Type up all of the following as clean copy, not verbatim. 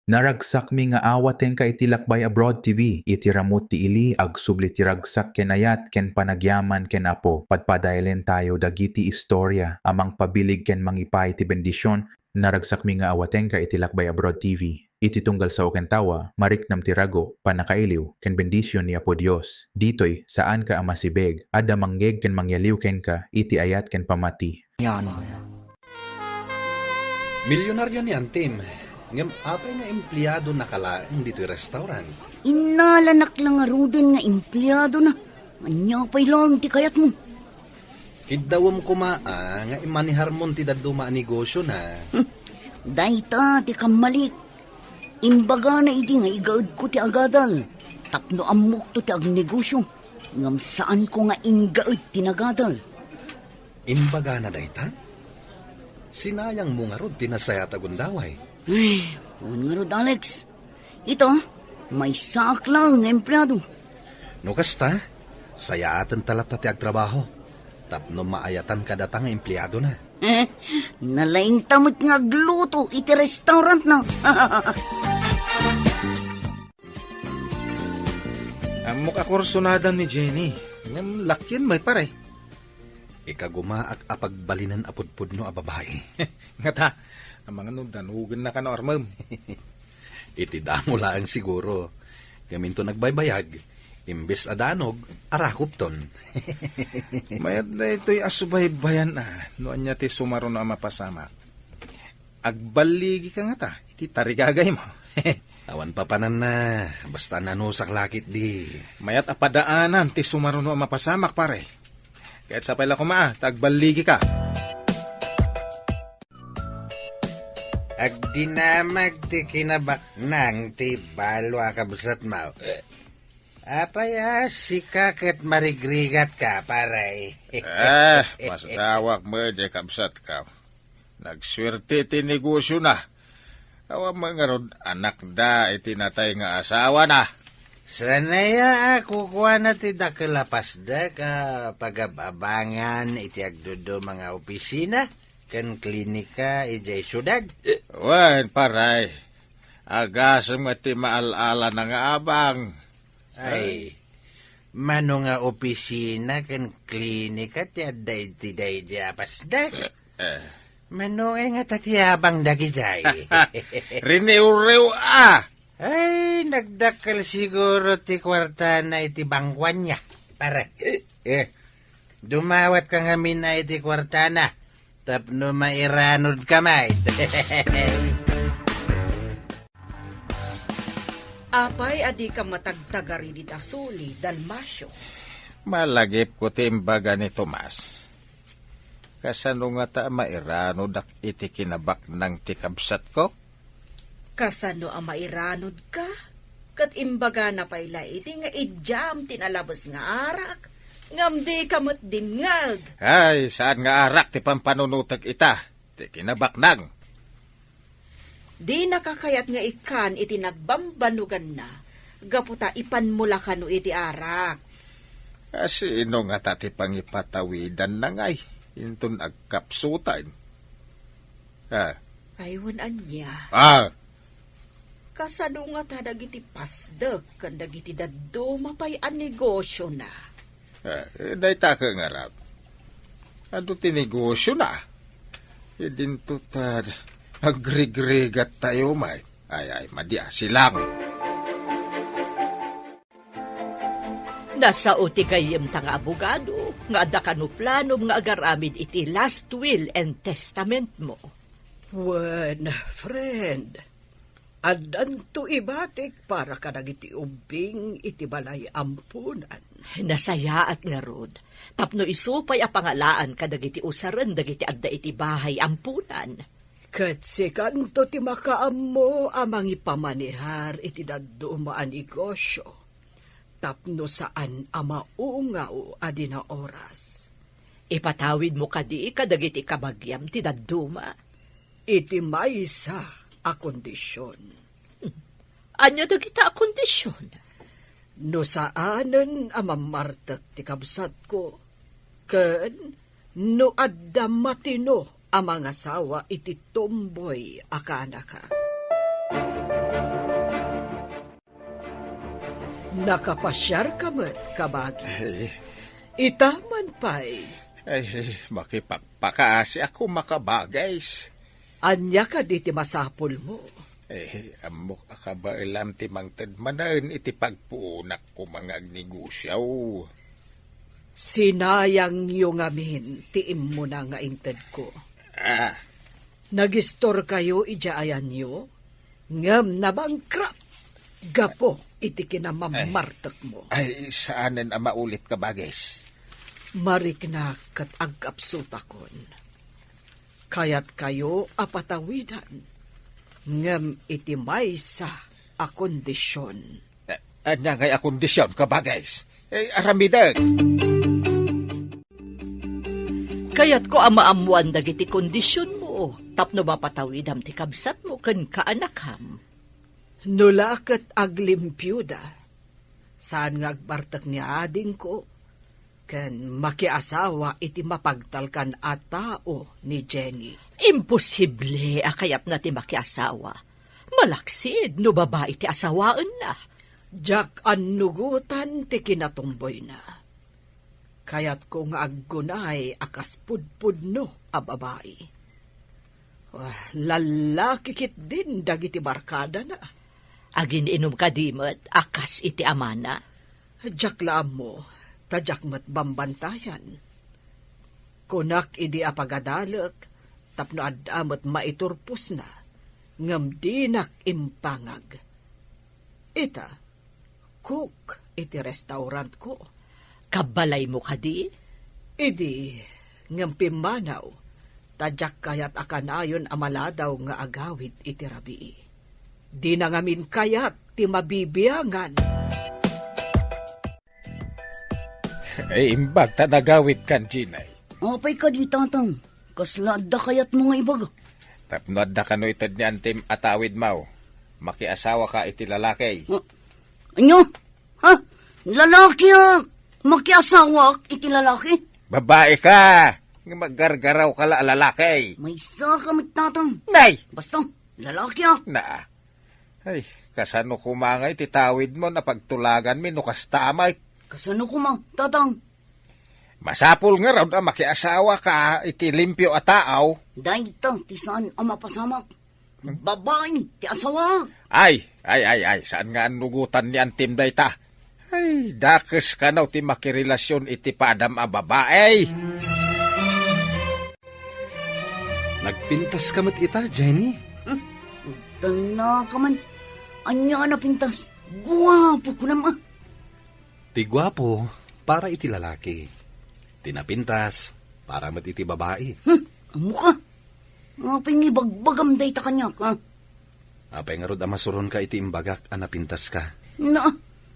Naragsak mi nga awaten ka iti Lakbay Abroad TV. Iti ramot ti ili ag subli ti ragsak ken ayat ken panagyaman ken apo. Padpadaylen tayo dagiti istorya amang pabilig ken mangipay ti bendisyon. Naragsak mi nga awaten ka iti Lakbay Abroad TV. Iti tunggal sa okantawa, mariknam ti rago, panakailiw, ken bendisyon ni Apo Dios. Ditoy, saan ka amasibeg, adda manggeg ken mangyaliw ken ka, iti ayat ken pamati. Yan. Milyonaryo ni Antim. Ngam apay nga empleyado nakalaang dito yung restaurant. Inalanak lang nga rudin nga empleyado na. Anyapay lang ti kayat mo. Kidawam kumaa nga imanihar mon ti daduma negosyo na. Dayta ti kamalik. Imbaga na iti nga igaad ko ti agadal. Tapno amok to ti agnegosyo. Ngam saan ko nga ingaad tinagadal. Imbaga na dayta? Sinayang mo nga rod tinasaya tagundaway. Ay, nga rod Alex. Ito, may sak lang nga empleyado. No kasta, sayatan talata ti agtrabaho. Tapno maayatan ka data nga empleyado na. Nalaing tamot nga gluto iti restaurant na. Amok akursunadan ni Jenny. Ngam lakyan may pare. Ikagumaak apagbalinan apudpud no a babae. Nga ta, ang mga danugan na ka na ormam. Iti damo lang siguro. Gaminto nagbaybayag. Imbes adanog, arakupton. Mayat na ito'y asubay-bayan na. Noon niya ti sumaro na mapasamak. Agbaligi ka nga ta, iti tarigagay mo. Awan papanan na, basta nanusak lakit di. Mayat apadaanan ti sumaro na mapasamak pare. Kahit sa pala kumaa, tagbaligi ka. Agdinamag ti kinabak nang ti balwa kabusat mo. Apaya sikaket marigrigat ka, paray. Masdawak mo, di kabsat ka. Nagswerte ti negosyo na. Awa mga rod, anak da, itinatay nga asawa na. Sanaya ako kuha na ti dakalapas da ka pagababangan iti agdudo mga opisina kan klinika ijay syudad. Wan, paray. Agasam nga ti maalala na nga abang. Ay, mano nga opisina kan klinika ti aday ti day di apasda. Mano nga tatiyabang dagijay. Riniw-riw Ay, nagdakal siguro ti kwarta na iti bangkwan niya. Pare, dumawat ka nga mina iti kwarta na. Tapno mairanod kamay. Apay, adi ka matagtagari di tasuli, Dalmasyo. Malagip ko timbaga ni Tomas. Kasano nga ta mairano dak iti kinabak ng tikabsat ko? Kasano ang mairanod ka? Kat imbaga na payla iti nga idjam tinalabas nga arak. Ngam di kamot dimngag. Ay, saan nga arak ti pampanunutag ita? Ti kinabak nang. Di nakakayat nga ikan iti nagbambanugan na. Gaputa ipanmula ka no iti arak. Sino nga tati pangipatawidan na ngay? Intun agkapsutan. Aywan anya. Kasano nga ta dagiti pasdek kan dagiti daddo mapay an negosyo na. Day ta ka nga rap. Ano tinegosyo na? Idinto tad agrigrigat tayo may. Ay, madya silang. Nasa uti kayem tanga abogado, nga ada ka no plano nga agaramid iti last will and testament mo. Wen, friend, adanto ibatik para ka nagiti ubing iti balay ampunan. Nasaya at nga rod, tapno isupay a pangalaan ka dagiti usaran dagiti adda iti bahay ampunan. Kat si kanto ti makaam mo amang ipamanihar iti daddo maan negosyo. Tapno saan amaungaw adi na oras. Ipatawid mo kadi kadagiti kabagyam ti dadduma. Iti maysa a kondisyon. Anya dagita a kondisyon? No saanen amamartek ti kabsat ko. Ken no adda matino ang mga asawa iti tomboy akanaka. Nakapasyar ka met, kabagis. Itaman pa'y. Ay, makipagpakaasi ako makabagays. Anya ka di ti masapol mo. Amok ka ba ilam ti mangtad manan iti pagpuunak ko mga negosyaw. Sinayang yung amin, tiim mo na nga ingted ko. Nagistor kayo ijaayan nyo, ngam na bankrupt. Gapo, iti kinamamartak mo. Ay, saanan ang maulit ka bagis? Marikna kat agkapsutakon. Kaya't kayo apatawidan, ngam iti maysa a kondisyon. Anya ngay a kondisyon ka bagis? Aramidag. Kaya't ko amaamuan dagiti kondisyon mo, tapno mapatawidam ti kabsat mo ken kaanakham. Nulakat aglimpyuda, saan nga agbartak ni ading ko, ken makiasawa iti mapagtalkan a tao ni Jenny. Imposible akayat na ti makiasawa. Malaksid no babae ti asawaan na. Jak annugutan ti kinatumboy na. Kayat kong aggunay akas pudpudno a babae. Lalaki kit din dagiti barkada na. Agin inom ka dimot akas iti amana. Jak laam mo, tadyak mat bambantayan. Kunak idi apagadalek, tapno adamot maiturpus na, ngam dinak impangag. Ita, cook iti restaurant ko. Kabalay mo ka di? Idi, ngam pimanaw, tadyak kayat akanayon amaladaw nga agawid iti rabii. Di na ngamin kayat ti mabibiyangan. Imbag ta nagawid kan, Ginay. Apay ka di, tatang. Kaslada kayat mo nga ibag. Tapnod da kano itad ni antim atawid mau. Makiasawa ka iti lalaki. Anyo? Ha? Lalaki makiasawa iti lalaki? Babae ka! Maggargaraw ka la lalaki. May isa kamit, tatang. Nay! Basta, lalaki Na. Ay, kasano kumangay titawid mo na pagtulagan mi no kastamay. Kasano kuma, tatang? Masapul nga raw na makiasawa ka iti limpyo a taaw. Dahil ito, ti saan ang mapasamak? Babae, ti asawa. Ay, saan nga nugutan ni antim day ta? Ay, dakes ka naw ti makirelasyon iti padam a babae. Nagpintas ka mat ita, Jenny? Tala ka man. Anya na pintas. Guwapo ko naman. Ti gwapo, para iti lalaki. Tinapintas, para mat iti babae. Amo ka? Apay nga bagbagam day ta kanya ka. Apay nga rod amasuron ka iti imbagak anapintas ka. Na,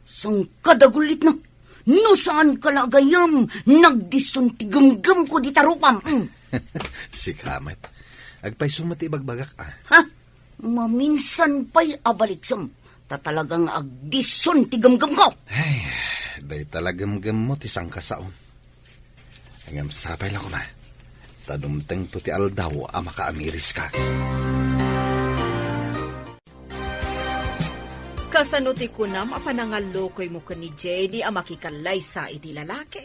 sang kadagulit na. No saan kalagayam, nagdisuntigam-gam ko di tarupam. Si Kamet. Agpay sumati bagbagak Ha? Maminsan pa'y abaliksam. Tatalagang agdisuntigam-gam ko. Ay, day talagam-gam mo ti sang kasaon. Angam sapay lang ko na. Tadumteng to ti aldaw a makaamiris ka. Kasano ti kunam a panangalokoy mo ka ni Jenny a makikalay sa iti lalaki.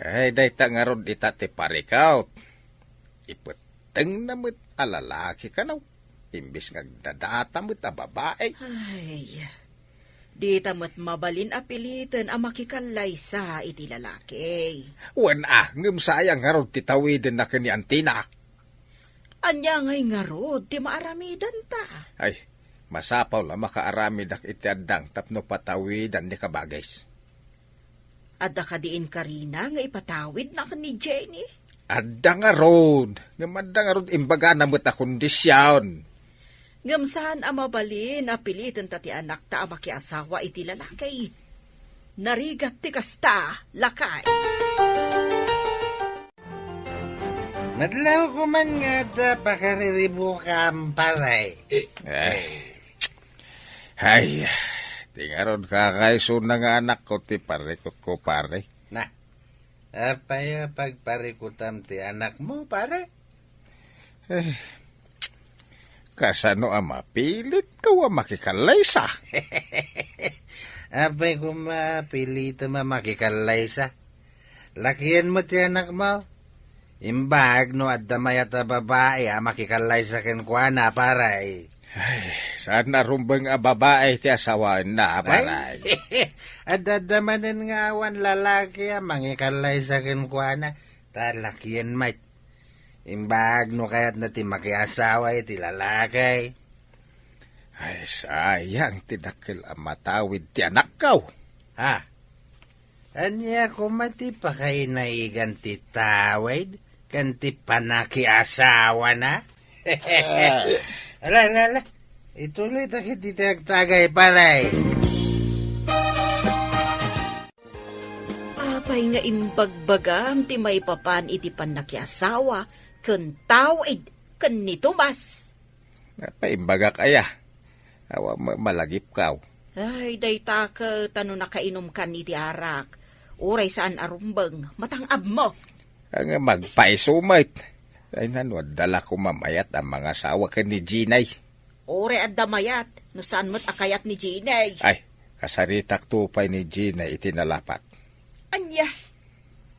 Ay, day ta nga rod ita ti parikaut. Ipeteng na mo't alalaki ka naw. Imbis nga dadata mo't a babae. Ay, di tamot mabalin apilitan a makikalay sa iti lalaki. Wan ngam sayang nga rod ti tawiden na kani antina. Anya ngay nga rod, ti maaramidan ta. Ay, masapaw la makaaramid ak iti addang tapno patawidan ni kabagais. Adda ka diin Karina nga ipatawid na ka ni Jenny. Adda nga rod. Adda nga rod imbaga na mo't a kondisyon. Ngamsahan ang mabalin apilitan ta ti anak ta a makiasawa iti lalaki. Narigat ti kasta, lakay. Madlaw ko man nga da pakariribo ka paray. Ay, tingaron kakaiso na nga anak ko ti parikot ko pare. Na, apaya pagparikutam ti anak mo pare? Kasano ang mapilit ka wa makikalay sa? Apay ko mapilita makikalay sa. Lakihan mo ti anak mo. Imbag no at damayat a babae makikalay sa kenkwana paray. Ay, saan narumbang babae ti asawaan na paray? At dadamanin nga awan lalaki makikalay sa kenkwana. Talakihan mait. Imbag no kayat na ti makiasawa ti lalaki. Ay, sayang tinakil ang matawid ti anak kaw. Ha? Anya ko mati pa kay naigan ti tawid, kan ti panakiasawa na? Ala. Ituloy takit ti tagay paray. Apay nga imbagbagam ti may papan iti panakiasawa, ken tawid, ken ni Tomas. Napaimbaga kaya. Awa malagip kaw. Ay, dayta ka tano nakainom ka ni ti arak. Uray saan arumbang, matangab mo. Ang magpaisumait. Ay nanwad dala ko mamayat ang mga asawa ka ni Ginay. Uray at damayat, no saan mo't akayat ni Ginay. Ay, kasaritak tupay ni Ginay itinalapat. Anya,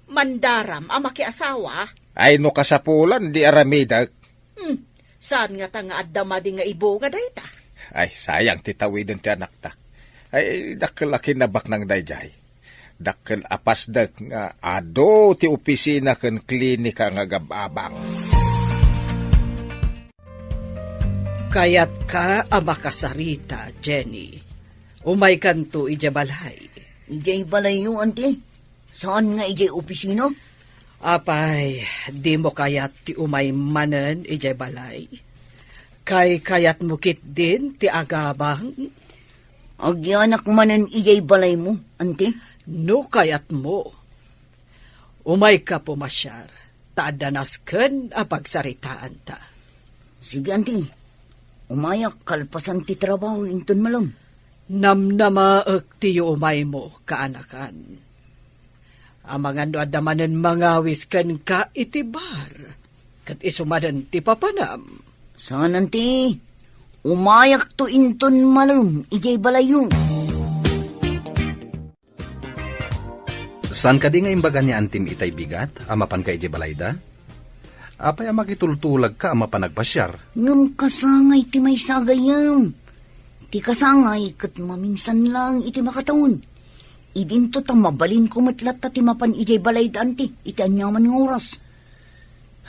mandaram ang makiasawa. Ay no kasapulan di aramidag. Saan nga ta nga at damadi nga ibo nga dayta? Ay, sayang titawidin ti anak ta. Ay, dakkel akinabak ng dayjay. Dakkel apasdag nga ado ti opisina ken klinika nga gababang. Kayat ka amakasarita, Jenny. Umay kanto ija balay. Ijay balay yung ante. Saan nga ijay opisina? Apay, di mo kayat ti umay manen ija balay. Kay kayat mo kit din ti agabang. Agyanak manen ijay balay mo, ante? No kayat mo. Umay ka pumasyar. Taadanas ken apagsaritaan ta. Sige, ante. Umayak kalpasan ti trabaho inton malam. Namnamaak ti umay mo, kaanakan. Amangan no adamanen mangawis ken ka itibar. Kat isumadan ti papanam. Saan, ante? Umayak to inton malam, ijay balayong. San ka di nga imbaga ni antim itay bigat, amapan ka ijay balayda? Apay makitultulag ka amapan nagpasyar. Ngam kasangay ti may sagayam. Ti kasangay kat maminsan lang iti makataon. Idinto ta mabalin kumatlat ta ti mapan ijay balayda, ante, iti anyaman ng oras.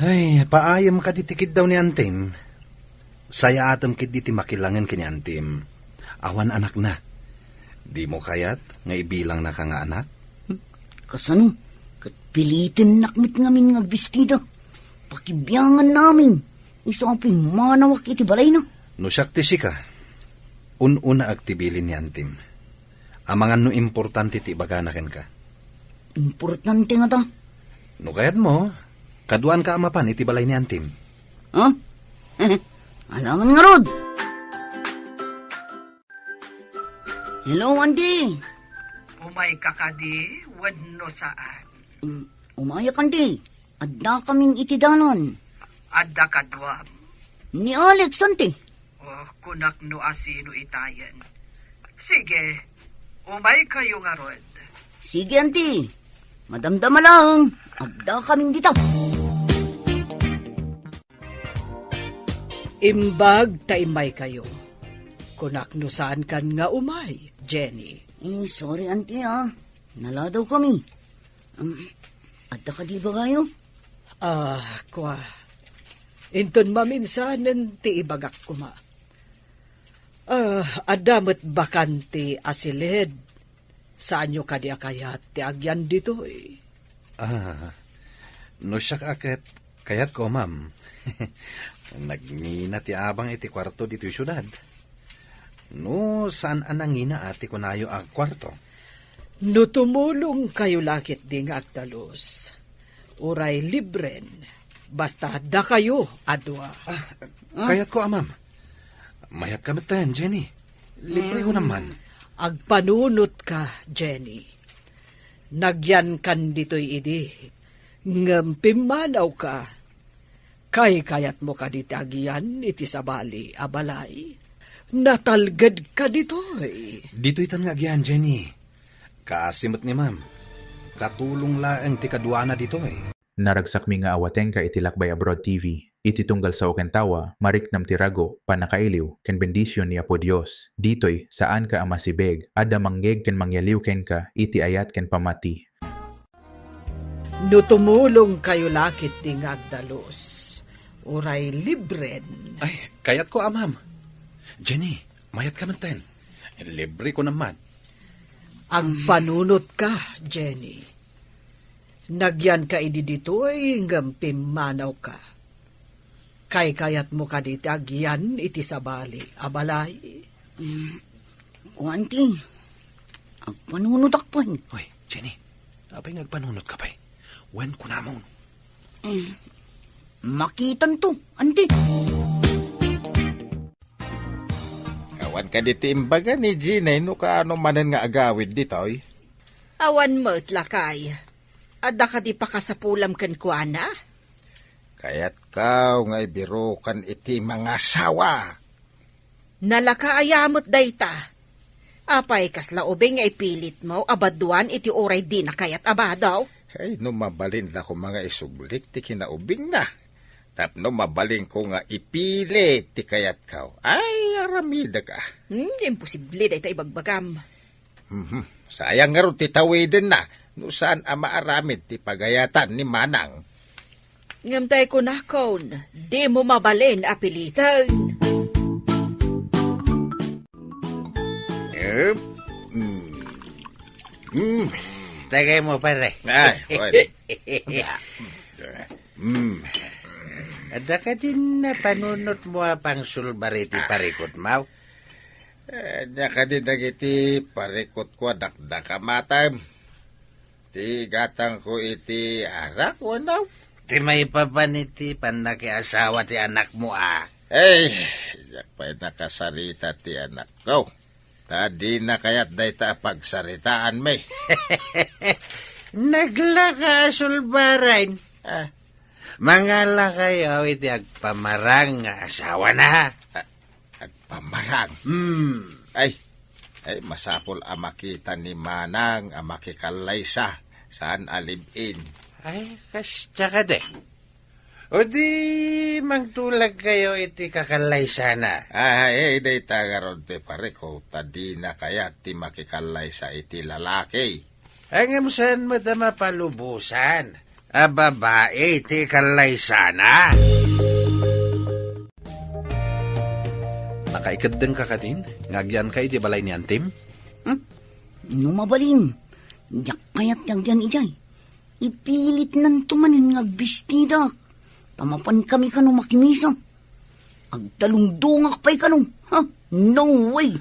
Ay, paayam ka ditikid daw ni antim. Saya atam kit diti makilangan kini antim. Awan anak na. Di mo kayat nga ibilang na ka nga anak? Kasano? Kat pilitin nakmit ngamin nga bestida. Pakibiyangan namin. Iso ang pimanawak iti balay na. No siyak ti sika. Una aktibilin ni antim. Amangan no importante ti baganaken ka. Importante nga ta. No kayat mo, kaduan ka amapan iti balay ni antim. Ha? Alangan nga rod. Hello, auntie. Umay kakadi, wadno saan. Umayak, auntie. Adda kaming itidalan. Adda kadwam. Ni Alex, auntie. O kunak no asino itayan. Sige, umay kayo nga rod. Sige, auntie. Madamdama lang. Adda kaming dito. Imbag taimay kayo. Kunak no saan kan nga umay, Jenny. Sorry, auntie, ha. Naladaw kami. Adda ka di ba kayo? Kwa. Inton maminsanen ti ibagak kuma. Adamot bakanti asilid. Saan nyo kadi akayat ti agyan dito eh? No siyak akit, kayat ko, ma'am. Nagngina ti abang iti kwarto dito yung syudad. No, saan anangina ati kunayo ang kwarto? No tumulong kayo lakit di nga agdalos. Uray libren. Basta da kayo, adwa. Kayat ko, ma'am. Mayat kami tayo, Jenny. Libre ko naman. Agpanunot ka, Jenny. Nagyan kan dito'y idi. Ngampimanaw ka. Kay kayat mo ka ditagyan iti sabali abalay. Natalgad ka ditoy. Dito'y tan nga agyan, Jenny. Kaasimot ni ma'am. Katulong laang ti kadwana ditoy. Naragsak mi nga awaten ka iti Lakbay Abroad TV. Iti tunggal sa Okentawa, mariknam ti rago, panakailiw, ken bendisyon ni Apo Dios. Ditoy, saan ka amasibeg, ada manggeg ken mangyaliw ken ka, iti ayat ken pamati. No tumulong kayo lakit di ngagdalos. Uray libren. Ay, kayat ko, ma'am. Jenny, mayat ka man ten. Libre ko naman. Ang panunot ka, Jenny. Nagyan ka idi ditoy, hinggang pimanaw ka. Kayat mo ka diti agyan iti sabali, abalay. Kuanti, agpanunod akpan. Hoy, Jenny, apay ngagpanunot ka pa'y. Wen ko namon. Makitan to, anti. Awan ka di timbaga ni Ginay no kaano manan nga agawid ditoy. Awan mo't lakay. Ada ka di pa kasapulam kan kuana? Kaya't kaw nga ibiro kan iti mga sawa. Nalakaayamot dayta. Apay kasla ubing nga ipilit mo, abaduan iti oray di na kayat abadaw. Ay, no mabalin na ko mga isuglik ti kinaubing na. Tapno mabalin ko nga ipilit ti kayat kaw. Ay, aramida ka. Imposible dayta ibagbagam. Sayang nga ron ti tawiden na. No saan ama aramid ti pagayatan ni Manang. Ngamtay ko na kon, di mo mabalin apilitan. Tagay mo, pare. Ay, wala. Ada ka din na panunot mo pang sulbariti parikot mau? Nya ka din dagiti parikot ko dakdaka matam. Ti gatang ko iti arak, wanaw. Ti may papaniti panaki asawa ti anak mo Ay, yak pa'y nakasarita ti anak ko. Tadi na kayat dayta pagsaritaan may. Naglaka sulbarain. Mangala kayo iti agpamarang nga asawa na. Agpamarang? Ay, masapol amakita ni Manang amakikalay saan alibin. Ay, kasya ka de. O di mangtulag kayo iti kakalay sana. Ay, day tagaron ti pare ko, tadi na kaya ti makikalay sa iti lalaki. Ang saan mo da mapalubusan? Babae iti kalay sana. Nakaikadeng ka din? Ngagyan kay di balay ni Antim? Numabalin. Yak kayat yan ijay. Ipilit nan tumanin ngagbistida. Tamapan kami kanong makimisa. Agtalungdungak pa'y kanong. No way.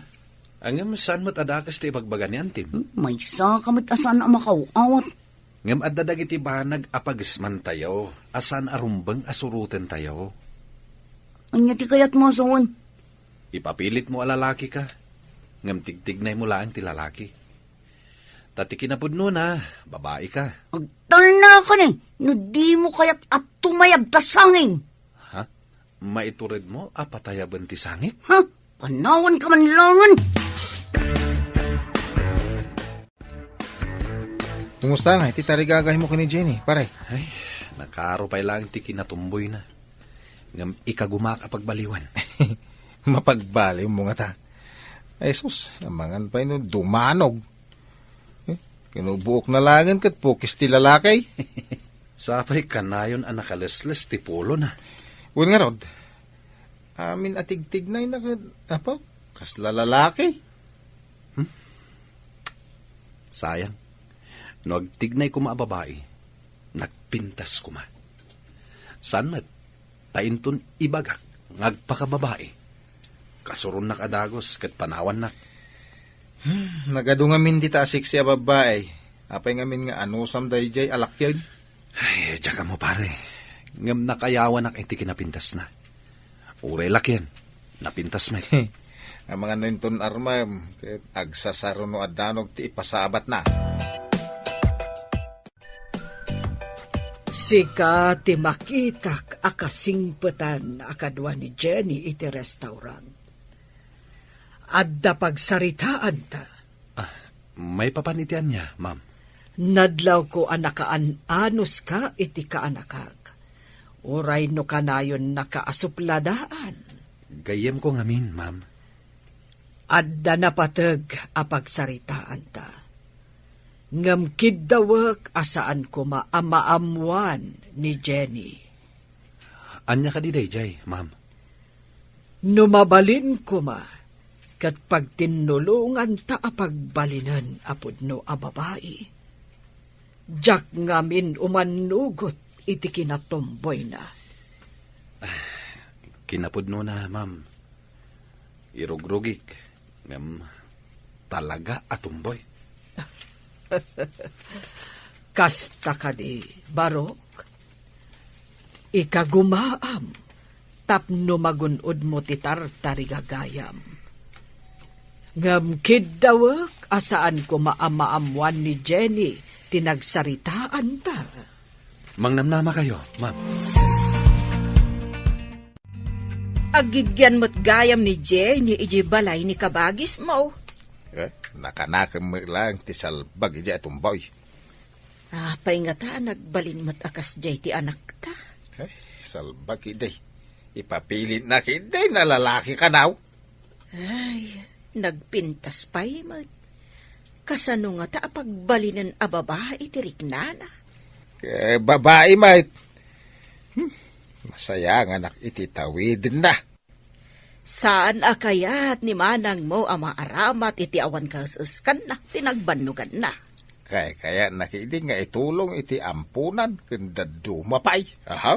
Ang saan mo't adakas ti ibagbaga ni Antim? May sa kamit asan ang makawawat. Ngam adadag iti banag apagisman tayo. Asan arumbang asuruten tayo. Anya ti kayat mo asawan? Ipapilit mo alalaki ka. Ngam tigtignay mo lang ti lalaki. Tati kinapudno na, babae ka. Agtal na ka ni. No di mo kayat at tumayab ta sangin. Ha? Maiturid mo apatayaban ti sangit? Panawan ka man langan. Kumusta nga? Iti tarigagay mo ka ni Jenny, pare. Ay, nakaropay lang ti kinatumboy na. Ngam ikagumak pagbaliwan. Mapagbaliw mo nga ta. Ay sus, amangan pa ino dumanog. Kinubuok na langan kat pukis ti lalakay. Sapay kanayon ang nakalesles ti pulo na. Uwan nga rod, amin atig-tignay na apa, kasla lalaki. Sayang. No agtignay ko maababae, nagpintas ko ma. San mat, tainton ibagak, ngagpakababae. Kasuron na kadagos, kat panawan na. Nagado ngamin di tasik siya babae. Apay ngamin nga anusam dayjay alak yun. Ay, tsaka mo pare. Ngam nakayawan na iti kinapintas na. Uray lakyan, napintas may. Ang mga ninton armam, agsasaro no adanog ti ipasabat na. Sika ti makitak akasingpetan akadwa ni Jenny iti restaurant. Adda pagsaritaan ta. May papanitian niya, ma'am. Nadlaw ko anakaanos ka iti kaanakag. Uray no kanayon nakaasupladaan. Gayem ko ngamin, ma'am. Adda napatag apagsaritaan ta. Ngamkid dawak asaan ko maamaamuan ni Jenny. Anya ka di dayjay, ma'am. Numabalin ko ma, kat pagtinulungan ta apagbalinan apod no a babae. Jak ngamin umanugot iti kinatomboy na. Kinapudno na, ma'am. Irugrugik. Ngam talaga atumboy. Kasta ka di, Barok. Ikagumaam. Tapno magunod mo ti tartari gagayam. Ngamkid dawak asaan ko maamaamuan ni Jenny tinagsaritaan ta. Mangnamnama kayo, ma'am. Agigyan mo't gayam ni Jenny iji balay ni kabagis mo. Nakanakam mo lang ti salbag iji atumboy. Apay nga ta, nagbalin mo't akas jay ti anak ta. Salbag iday. Ipapilit na kiday na lalaki ka now. Ay, nagpintas pa'y mo't. Kasano nga ta apagbalinan a babae ti riknana. Babae mate. Masaya nga nakititawid na. Saan akayat ni manang mo ama aramat iti awan kasuskan na, tinagbanugan na. Kaya nakidi nga itulong iti ampunan kanda dumapay. Aha.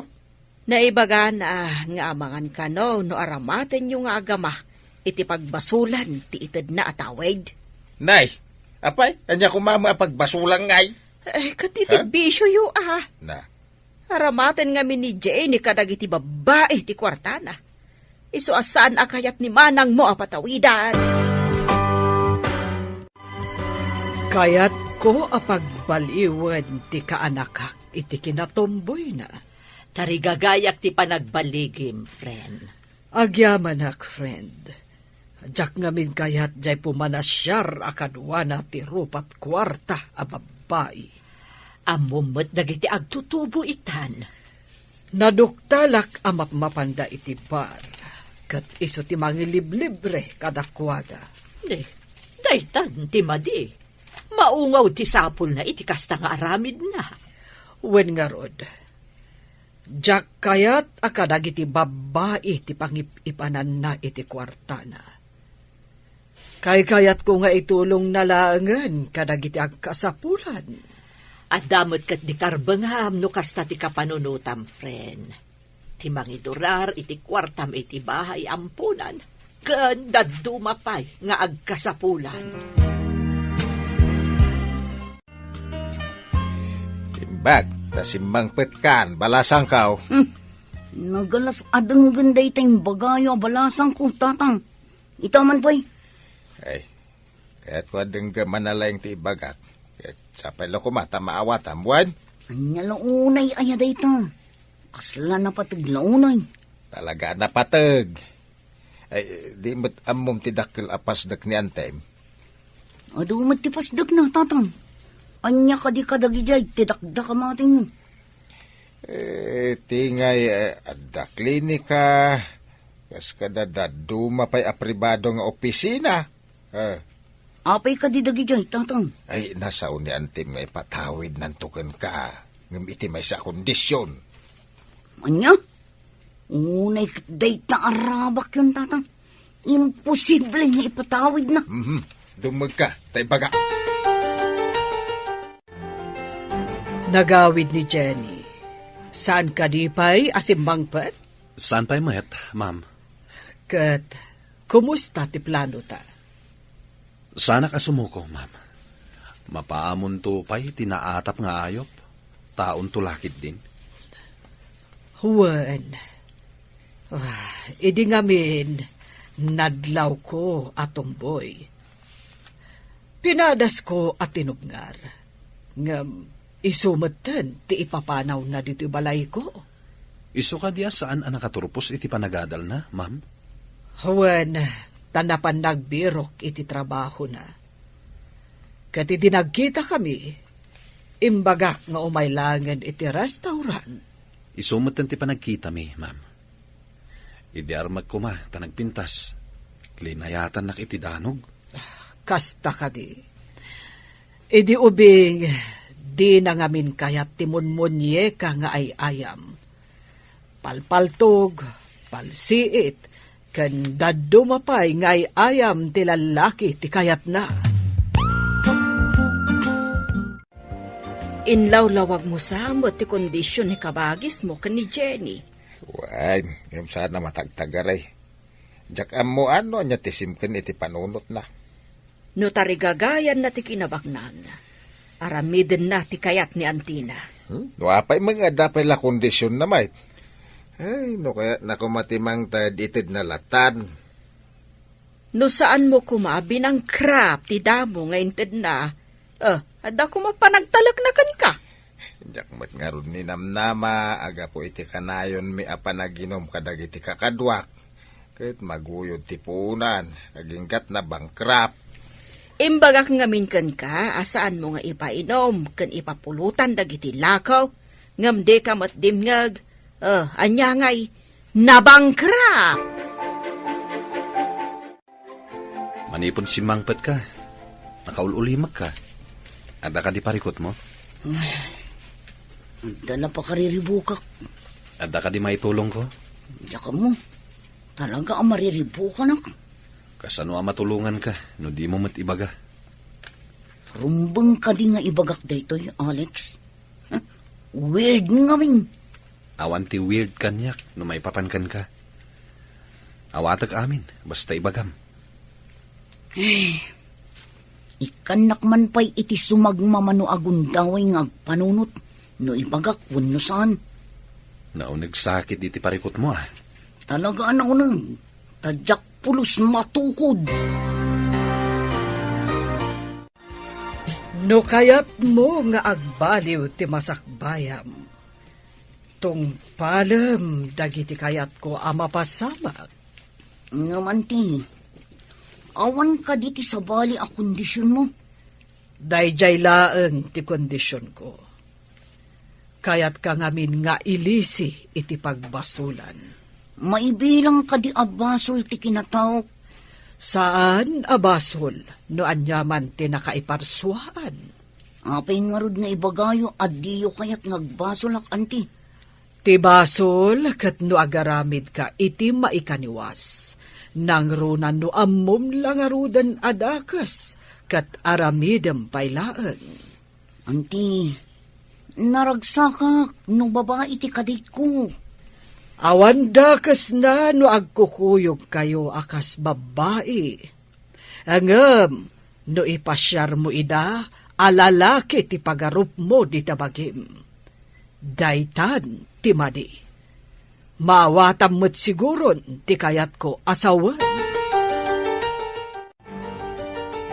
Naibaga na nga amangan ka no aramaten yung agama iti pagbasulan ti itad na atawid. Nay, apay, anya kumama pagbasulan ngay. Katitid bisyo yu Na. Aramaten nga ni Jenny kadag iti babae ti kwartana. Iso asaan akayat ni manang mo apatawidan. Kayat ko apagbaliwan ti kaanakak iti kinatomboy na. Tarigagayak ti panagbaligim, friend. Agyamanak, friend. Jak ngamin kayat jay pumanasyar akadwana ti rupat kwarta a babae. Amumot dagiti agtutubo itan. Naduktalak amapmapanda iti bar. Kat iso ti mangiliblibre kadakwada. Daytan ti madi. Maungaw ti sapul na iti kasta nga aramid na. Wen nga rod. Jak kayat akadag iti babae ti pangipanan na iti kwartana. Kayat ko nga itulong nalangan kadag iti agkasapulan. At damot kat di karbangam no kasta ti kapanunutam, friend. Ti mangidurar iti kwartam iti bahay ampunan. Kanda dumapay nga agkasapulan. Timbag, tasimbang petkan, balasang kaw. Nagalas adang ganday tayong bagayo balasang ko, tatang. Itaman po'y. Ay, kaya't wadang manalayang ti ibagak. Kaya't sapay lo kumata maawatam, buwan. Anya launay ayaday ta. Kasla na patag launay. Talaga na patag. Ay, di mo't amom ti dakil apasdak ni Antem. Ado mo't ti pasdak na, tatang. Anya ka di kadagijay, tidakda ka mating mo. Tingay, adda klinika, kas kadada dumapay apribado nga opisina. Apay ka di dagijay, tatang. Ay, nasa ni Antem nga ipatawid nantukan ka. Ngam iti may sa kondisyon. Anya? Unay katday ta arabak yun, tatang. Imposible nga ipatawid na. Dumag ka, tay baga. Nagawid ni Jenny. Saan ka di pa'y asimbangpet? Saan pa'y met, ma'am? Kat, kumusta ti plano ta? Sana ka sumuko, ma'am. Mapaamon to pa'y tinaatap nga ayop. Taon tulakit din. Huwan. Idi ngamin, nadlaw ko atomboy. Pinadas ko at tinubngar. Ngam, isumatan ti ipapanaw na dito balay ko. Iso ka diya saan ang nakaturpos iti panagadal na, ma'am? Huwan, tanapan nagbirok iti trabaho na. Kat iti nagkita kami, imbagak nga umaylangan iti restaurant. Isumatan ti panagkita mi, ma'am. Idi armag ko ma, tanagpintas. Linayatan nak iti danog. Kasta ka di. Idi ubing, di na ngamin kayat timunmunye ka nga ay ayam. Palpaltog, palsiit, kan dadumapay nga ay ayam ti lalaki ti kayat na. Inlawlawag mo samot ti kondisyon ni kabagis mo kan ni Jenny. Wan, yung sana matagtagaray. Jak mo ano nya tisimken iti panunot na. No tarigagayan na ti kinabaknan. Aramiden na ti kayat ni Antina. No apay mga dapay la kondisyon na may. Ay, no kaya nakumatimang tad itid na latan. No saan mo kumabi ng crap ti damo nga inted na. Ada ko mapanagtalag na kan ka. Jak mat nga ron ni namnama, aga po iti kanayon mi apanaginom kadag iti kakadwak. Kahit maguyod ti punan, kagingkat na bangkrap. Imbagak ngamin kan ka, asaan mo nga ipainom, kan ipapulutan dagiti lakaw, ngamde ka matdimngag, anya ngay, nabangkrap! Manipon si mangpet ka. Nakaululimag ka. Ada ka di parikot mo? Dala pa kariribukak. Ada ka di maitulong ko? Tsaka mo, talaga ang mariribukan ako. Kasano ang matulungan ka, no di mo matibaga. Rumbang ka di nga ibagak daytoy, Alex. Weird nga min. Awan ti weird kanyak, no may papankan ka. Awatag amin, basta ibagam. Ikanak man pa'y iti sumagmamano agundaway nga panunot, no ibagak wano saan. Naunag sakit iti parikot mo ah. Talaga naunag, tadyak pulos matukod. No kayat mo nga agbaliw ti masakbayam. Tung palem dagiti kayat ko amapasamak. Ngaman ti, awan ka diti sa bali a kondisyon mo. Dayjay laeng ti kondisyon ko. Kayat ka ngamin nga ilisi iti pagbasulan. Maibilang ka di abasol ti kinatawak. Saan abasol no anyaman ti nakaiparsuaan? Apay nga rod nga ibagayo adiyo kayat ngagbasolak anti. Ti basol kat no agaramid ka iti maikaniwas. Nang runan no ammom lang arudan adakas kat aramidem pailaan. Anti, naragsakak no babae ti kadit ko. Awan dakas na no agkukuyog kayo akas babae. Angam, no ipasyar mo ida, alalaki ti pagarup mo di tabagim. Daytan ti madi. Mawatam mo't siguron ti kayat ko asawan.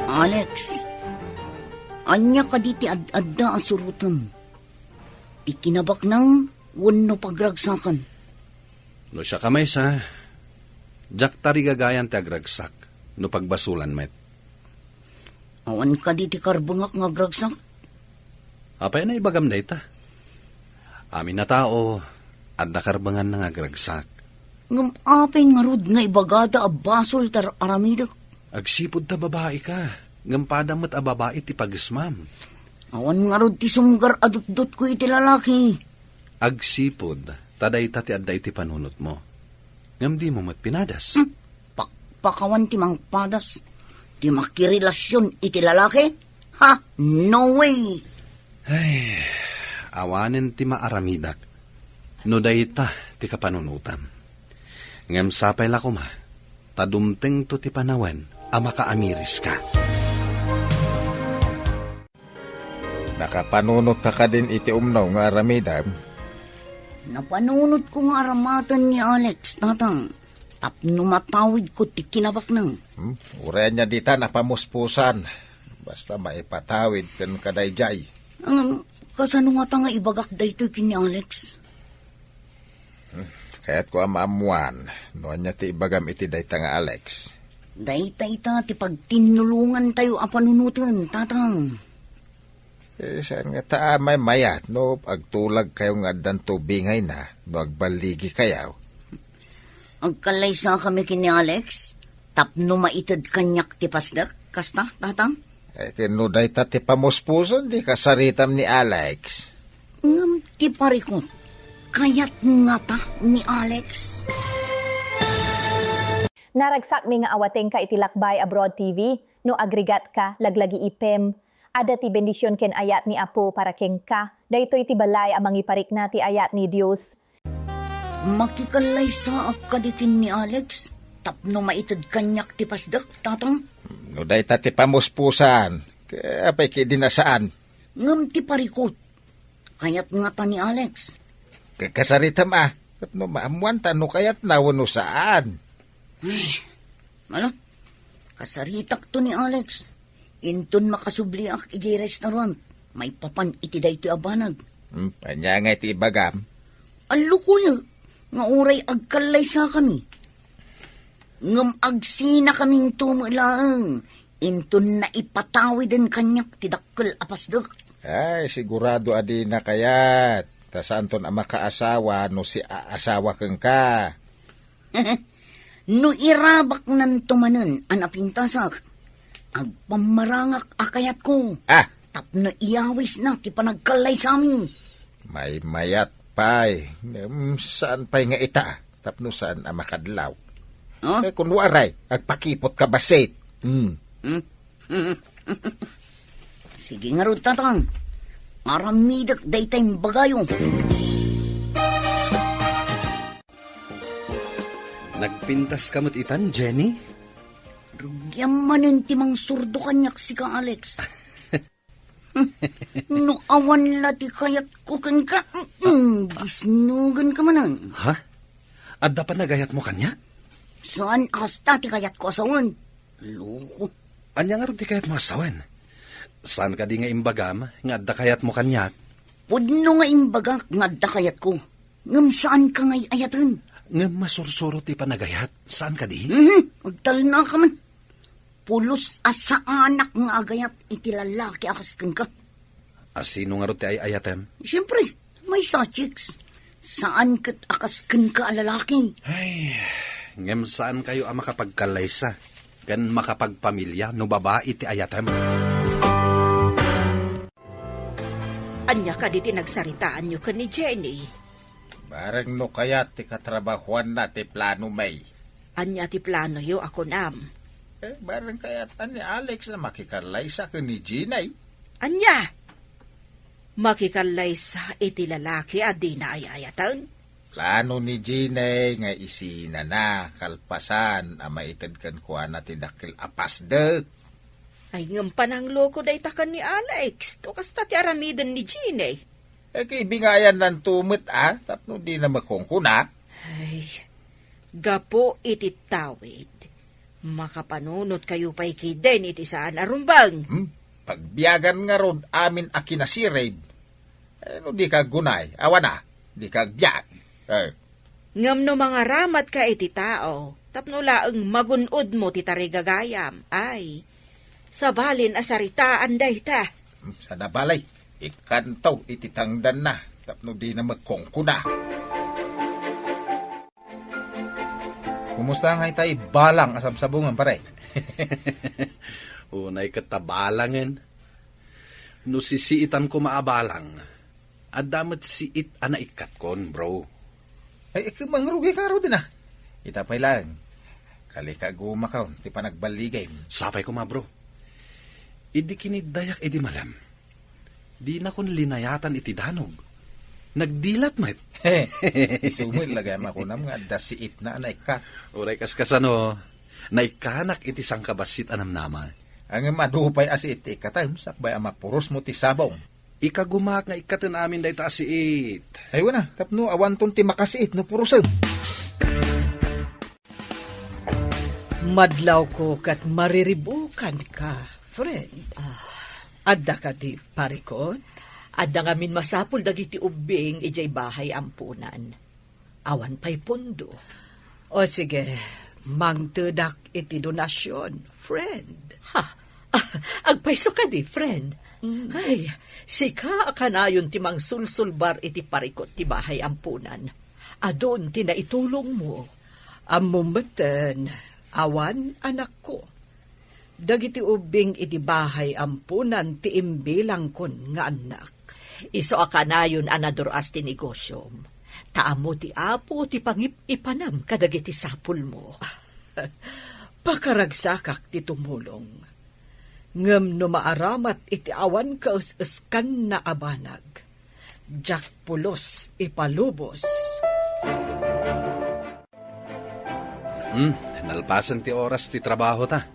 Alex, anya ka di ti ad-adda asurutan. Ti kinabak nang wano pagragsakan. No siya kamay sa, jak tarigagayan ti agragsak, no pagbasulan met. Awan ka di ti karbangak nga agragsak. Apay na ibagam na ita. Amin na tao, at nakarbangan na nga agragsak. Ngam apay nga rod nga ibagada abasol tar aramidak. Agsipod ta babae ka, ngampada mo't a babae ti pagismam. Awan nga rod ti sumgar adut-dut ko iti lalaki. Agsipod, taday ta ti adda iti panunot mo. Ngam di mo mo't pinadas. Pakawan ti mangpadas. Ti makirelasyon iti lalaki? Ha? No way! Ay, awanen ti maaramidak. No dayta ti kapanunutam. Ngam sapay la kuma, tadumteng to ti panawen, ama kaamiris ka. Nakapanunot ka din iti umnaw nga aramidam. Napanunod ko nga aramatan ni Alex, tatang. Tapno matawid ko ti kinabak nang. Uray niya dita napamuspusan. Basta maipatawid kan kadayjay. Kasano nga nga ibagak daytoy kini Alex? Kaya't ko amamuan. Noon niya ti ibagam iti dayta nga Alex. Dayta ita ti pagtinulungan tayo a panunutan, tatang. Saan nga taamay mayat, no? Agtulag kayo nga dan tubingay na, no agbaligi kayaw. Agkalay sa kami kini Alex, tapno maitad kanyak ti pasdak, kasta, tatang? Kinuday ta ti pamuspuson, di kasaritam ni Alex. Ngam ti parikot, kayat nga ta ni Alex. Naragsak mi nga awateng ka itilakbay abroad TV, no agregat ka, laglagi ipem. Ada ti bendisyon ken ayat ni Apo para keng ka, daytoy ti balay amang iparik na ti ayat ni Dios. Makikalay sa akaditin ni Alex, tapno maitad kanyak ti pasdak, tatang? Nuday ta ti pamuspusan, kaya pa'y kidinasaan. Ngam ti parikot, kayat nga ta ni Alex. Kasaritam tapno maamuan ta no kayat nawano saan. Ala, kasaritak to ni Alex. Inton makasubliak iti restaurant. May papan iti dayto abanag. Panya nga iti ibagam. Alo kuya, nga uray agkalay sa kami. Ngam agsina kaming tumulaang. Inton na ipatawi din kanyak ti dakkel apasdak. Ay, sigurado adi na kayat. Tasaan ton ang makaasawa no si aasawa kang ka. No irabak nan tumanan anapintasak, agpamarangak akayat ko. Tapno iyawis na ti panagkalay sa amin. May mayat pa'y. Saan pa'y nga ita? Tapno saan ang makadlaw? Kunwaray, agpakipot ka basit. Sige nga ro, tatang. Aramidak daytay bagayo. Nagpintas kamot itan, Jenny? Rugyamanin ti mang surdo kanyak si ka Alex. No awan la ti kayat ko kan ka. Gisnugan ka manan. Ha? Adda pa nagayat mo kanyak? Saan hasta ti kayat ko asawan? Loko. Anya nga ron ti kayat mo asawan? Saan ka di nga imbagam nga adda kayat mo kanyak? Pudno nga imbaga nga adda kayat ko. Ngam saan ka ngay ayatan? Nga masursuro ti panagayat. Saan ka di? Agtal na ka man. Pulos asa anak nga agayat iti lalaki akaskan ka. Sino nga ro ti ay ayatem? Siyempre, may sa chicks. Saan kat akaskan ka lalaki? Ay, ngem saan kayo ang makapagkalaysa? Gan makapagpamilya no babae ti ayatem? Anya ka di nagsaritaan nyo ka ni Jenny. Barang no kayat ti katrabahuan na ti plano may. Anya ti plano yo ako nam. Barang kayat ni Alex na makikalay sa ni Ginay. Anya? Makikalay sa iti lalaki at di na ayayatan? Plano ni Ginay nga isina na kalpasan ama itad kan kuha na ti dakil apasdek. Ay ngam panang loko day takan ni Alex. To kasta ti aramidan ni Ginay. Kaibingayan ng tumit tapno di na makungkuna. Ay, gapo iti tawid. Makapanunot kayo pa'y kiden iti saan arumbang. Pagbiyagan nga ron amin akinasirib. No di ka gunay, awana, di ka biyag. Ngam no mga ramat ka iti tao, tapno laeng magunod mo ti tarigagayam. Ay, sabalin asaritaan day ta. Sa nabalay. Ikantaw ititangdan na, tapno di na magkongkuna. Kumusta nga itay balang asabsabungan pare? Unay katabalangan. No sisiitan ko maabalang, adamat siit anaikat kon, bro. Ay, mangrugi ka ro din Itapay lang. Kalikaguma ka, ti pa nagbaligay. Sapay ko bro. Idi kinidayak idi malam. Di na kon linayatan iti danog. Nagdilat met. Isumil lagay makunam nga dasiit na naikat. Uray kaskasano, naikanak iti sangkabasit anam nama. Ang madupay asi iti katay, sakbay ama puros mo ti sabong. Ikagumak nga ikatan amin day taasiit. Ay wana, tapno awan ton ti makasiit no purusan. Madlaw ko kat mariribukan ka, friend. Adda ka di parikot? Adda ngamin masapul dagiti ubing ijay bahay ampunan. Awan pa'y pundo. O sige, Mangtedak iti donasyon, friend. Ha, agpaiso ka di, friend. Ay, sika kanayon ti mang sulsulbar iti parikot ti bahay ampunan. Adon ti naitulong mo. Amumeten, awan anak ko. Dagiti ubing iti bahay ampunan ti imbilang kon nga anak. Iso akanayon anaduras ti negosyom. Taamo ti apo ti pangip-ipanam kadagiti sapul mo. Pakaragsakak ti tumulong. Ngem no maaramat iti awan kaus-uskan na abanag. Jack pulos ipalubos. Nalpasan ti oras ti trabaho ta.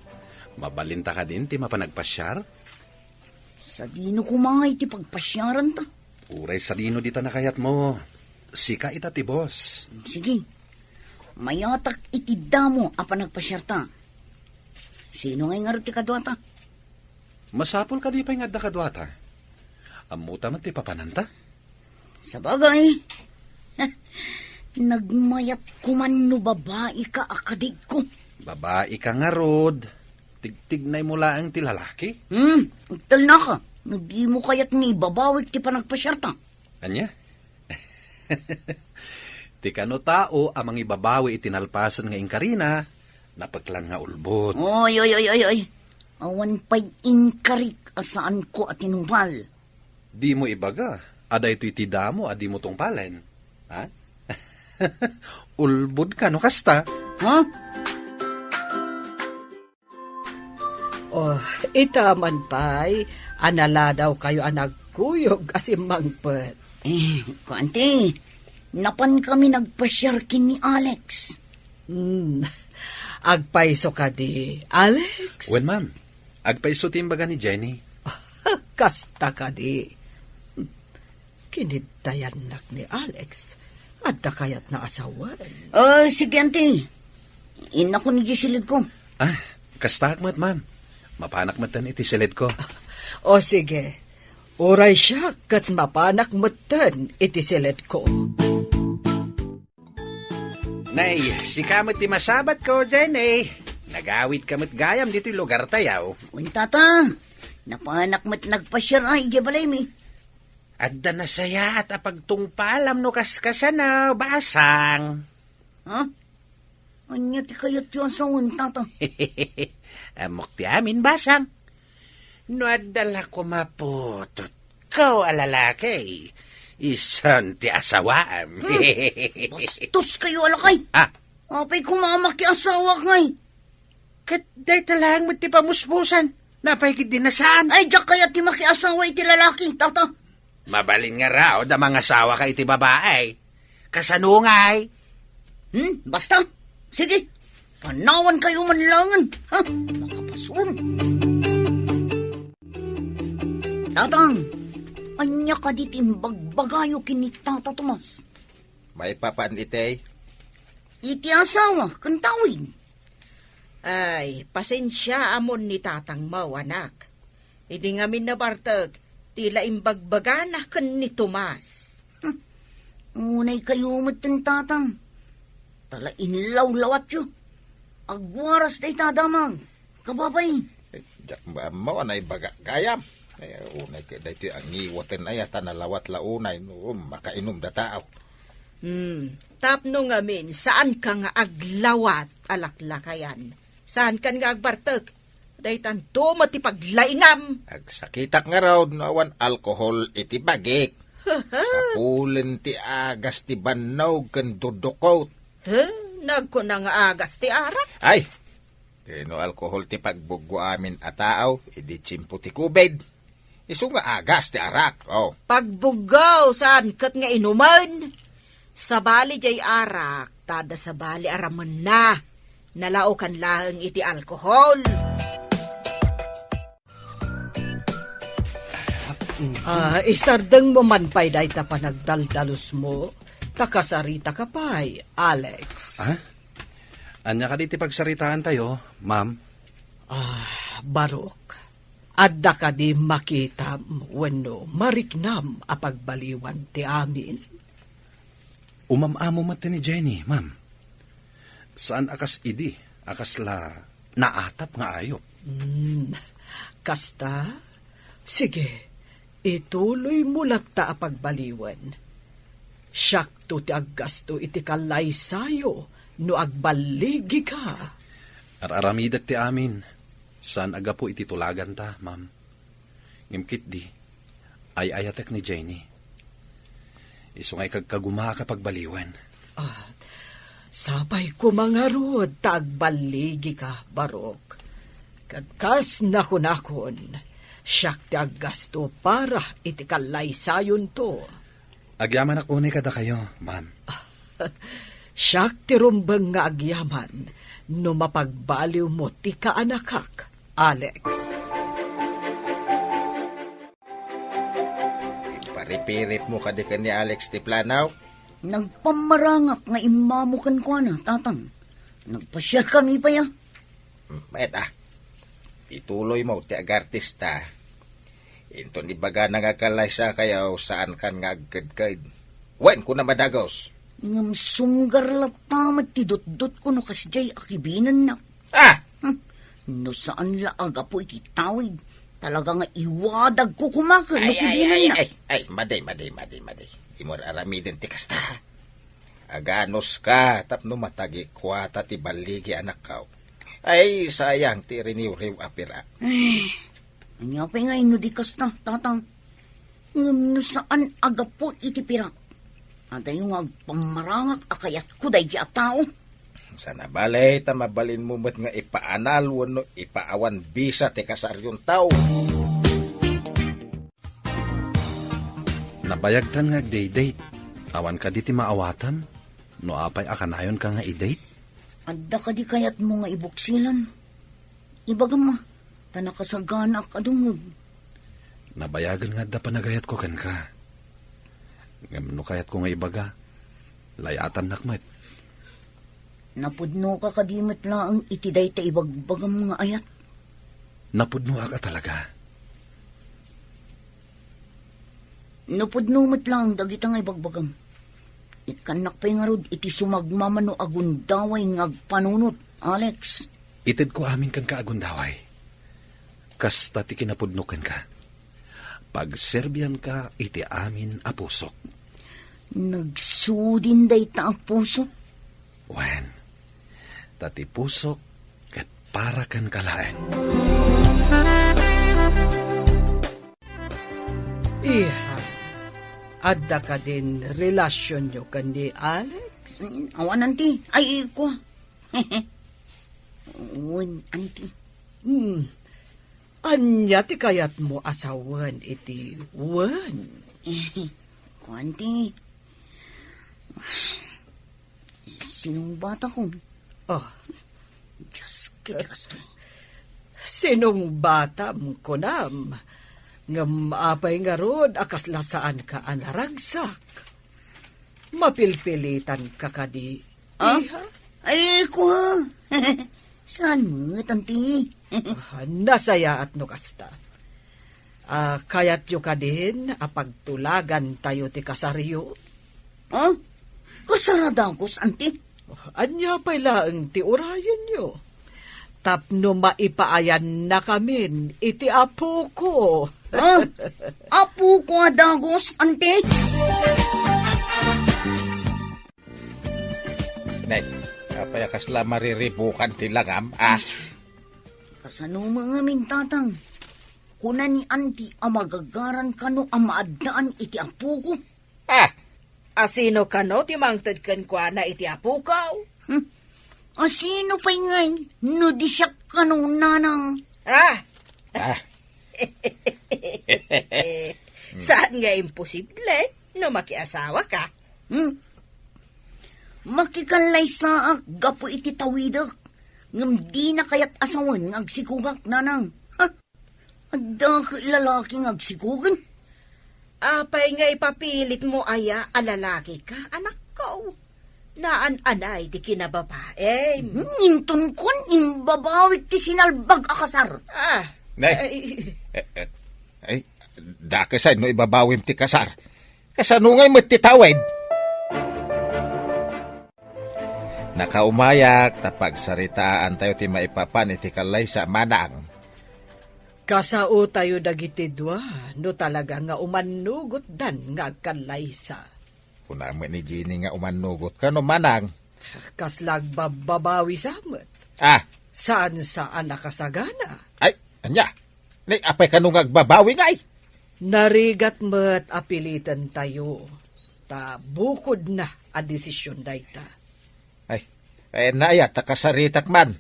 Mabalinta ka din ti mapanagpasyar? Sa dino kumangay ti pagpasyaran ta. Uray sa dino di ta nakayat mo. Sika ita ti boss. Sige, mayatak iti damo apan nagpasyar ta. Sino ngay nga ti kadwata? Masapol ka di pa nga da kadwata. Amuta man ti papananta? Sa bagay, nagmayat kuman no babae ka akadig ko. Babae ka nga, Rod. Tigtignay mo laang ti lalaki? Tal na ka. Di mo kayat ni babawik ti panagpasyarta. Anya? Ti kano tao amang ibabawi itinalpasan nga inkarina, napaglan nga ulbod. Oy. Awan pa'y inkarik asaan ko at inumpal. Di mo ibaga. Ada ito itidamo, adi mo tungpalen. Ha? Ulbod ka, no kasta? Ha? Oh, itaman pa'y anala daw kayo anagkuyog asimangpet. Kuante, napan kami nagpasyar kin ni Alex. Agpaiso ka di, Alex? Wen, ma'am. Agpaiso timbaga ni Jenny. Kasta ka di. Kinitayan nak ni Alex. At kayat na asawan. Sige, ante. Ina ko ni gisilid ko. Kasta akmat, ma'am. Mapanak matan iti silid ko. O sige, uray siya kat mapanak matan iti silid ko. Nay, si kamot ti masabat ko, Jenny. Nagawit kamot gayam dito yung lugar tayaw. Untata, napanak mat nagpasyar ay balay mi. Adda na saya at apagtungpalam no kaskasan na basang. Ha? Anya ti kayat yun sa untata? Amok ti amin basang. No adala ko maputot. Kau alalaki. Isan ti asawam. Bastos kayo alakay. Apay kumamaki asawa ngay. Kaday talang mo ti pamuspusan. Napaikid din na saan? Ay, diyak kaya ti makiasawa iti lalaki, tata. Mabalin nga raw, da mga asawa ka iti babae. Kasanungay. Basta. Sige. Panawan kayo manlangan. Ha? Makapasun. Tatang, anya ka ditimbag-bagayo kini Tata Tomas. May papanitay? Iti asawa, kantawin. Ay, pasensya amon ni tatang mau, anak. Idi ngamin na bartag, tila imbagbagan ken ni Tomas. Unay kayo matan tatang. Tala inlaw-lawat yu. Agwaras day tadamag. Kababay. Mau anay baga gayam. Unay ka dito ang iwatan ay at nalawat launay. Makainom da tao. Tapno ngamin, saan ka nga aglawat alaklakayan? Saan ka nga agbartag? Daytan to matipaglaingam. Agsakitak nga raw nawan alkohol iti bagik. Sa pulen ti agas ti banaw ken dudukot. Nagko na nga agas ti arak? Ay, no alkohol ti pagbuggo amin a tao, idi tsimpo ti kubed. Isu nga agas ti arak, Pagbugaw, saan kat nga inuman? Sa bali jay arak, tada sa bali araman na. Nalaukan lang iti alkohol. Isardeng mo man pa'y dahi ta pa nagdaldalos mo. Takasarita ka pa'y, Alex. Anya ka diti pagsaritaan tayo, ma'am? Barok. Adda ka di makita wenno mariknam apagbaliwan ti amin. Umamamo mati ni Jenny, ma'am. Saan akas idi? Akas la naatap nga ayo. Kasta? Sige, ituloy mo lagta a pagbaliwan. Syakto ti aggasto iti kalay sayo no agbaligi ka. Araramidak ti amin. Saan aga po iti tulagan ta, ma'am? Ngimkit di, ay ayatek ni Jenny. Isungay kagkaguma ka pagbaliwan. Sabay ko mga rod, tagbaligi ka, Barok. Kadkas nakon, siyak ti aggasto para iti kalay sayon to. Agyaman ako ni kada kayo, ma'am. Siyak ti rumbang nga agyaman, no mapagbaliw mo ti kaanakak, Alex. Paripirip mo kadi ka ni Alex ti planaw? Nagpamarangak nga imamukan ko na, tatang. Nagpa-share kami pa ya. Bayat ituloy mo ti agartista. Into ni baga nangakalay sa kayaw saan kan nga agkadkad. Wen ko na madagos. Ngam sunggar latamat ti dot-dot ko no kasjay akibinan na. No saan la aga po iti tawid. Talaga nga iwadag ko kumakan no kibinan na. Ay, maday. Imor aramidin ti kasta. Aganos ka, tapno matagi kwata ti baligi anak kao. Ay, sayang ti riniw-riw apira. Anya pa nga ino di kasta, tatang. Ngam no saan aga po iti pirak. Ada yung agpamarangak akayat ko day di tao. Sana balay, tamabalin mo mat nga ipaanal wano ipaawan bisa ti kasaryong tao. Nabayagtan nga agday-date. Awan ka di ti maawatan. No apay akanayon ka nga i-date. Adda ka di kayat mo nga ibuksilan. Ibaga ma, tanakasagana ka dungog. Nabayagan nga da panagayat ko kan ka. Ngam no kayat ko nga ibaga. Layatan nakmat. Napudno ka kadimit lang itiday ta ibagbagam mga ayat. Napudno ka talaga. Napudno mat lang dagita nga ibagbagam. Ikanak pa nga rod iti sumagmamano agundaway nga agpanunot, Alex. Itid ko amin kan ka agundaway. Kasta ti kinapudnukan ka. Pagserbian ka iti amin a pusok. Nagsudin day ta ang puso? Wen, tati pusok ket para kan kalaeng. Iha, adda ka din relasyon nyo kan ni Alex? Awan, anti. Ay, ko. Awan, anti. Anya ti kayat mo asawan iti wan? Ko, anti. Sinong bata ko? Diyos, kitikas to. Sinong bata mo kunam? Ngam apay nga rod, akas lasaan ka anaragsak. Mapilpilitan ka kadi. Iha? Ay, ko. Saan mo, tanti? Nasaya at nukasta. Kayat yu ka din, apagtulagan tayo ti kasaryo. Kasaradagos, anti? Anya pa'y laang ti urayan nyo. Tapno maipaayan na kamin, iti apo ko. Apo ko adagos, anti? Nay, kapayakas la mariribukan ti langam, Kasano mga mintatang? Kuna ni anti amagagaran kano amaadaan iti apo ko? Asino kano ti mangtad kan kwa na iti apo ko? Asino pa'y ngay, no di siya kano nanang? Saan nga imposible no makiasawa ka? Makikalay saak, gapo iti tawidak. Ngam di na kayat asawan ng agsikugak, nanang. Adda lalaking agsikugan. Apay nga ipapilit mo aya alalaki ka, anak ko. Naan-anay di kinababae. Intun kun, imbabawit ti sinalbag akasar. Nay, dakasay no ibabawim ti kasar. Kasanungay mo ti tawid. Nakaumayak tapag saritaan tayo ti maipapan iti kalay sa manang. Kasao tayo dagiti dua, no talaga nga umanugot dan nga agkalaysa. Kunama ni Jenny nga umanugot ka no manang. Kaslag babawi samet. Saan nakasagana? Ay, anya. Nay, apay ka nung agbabawi nga ay. Narigat met apilitan tayo. Ta bukod na a desisyon dayta. Ay naaya, takasaritak man.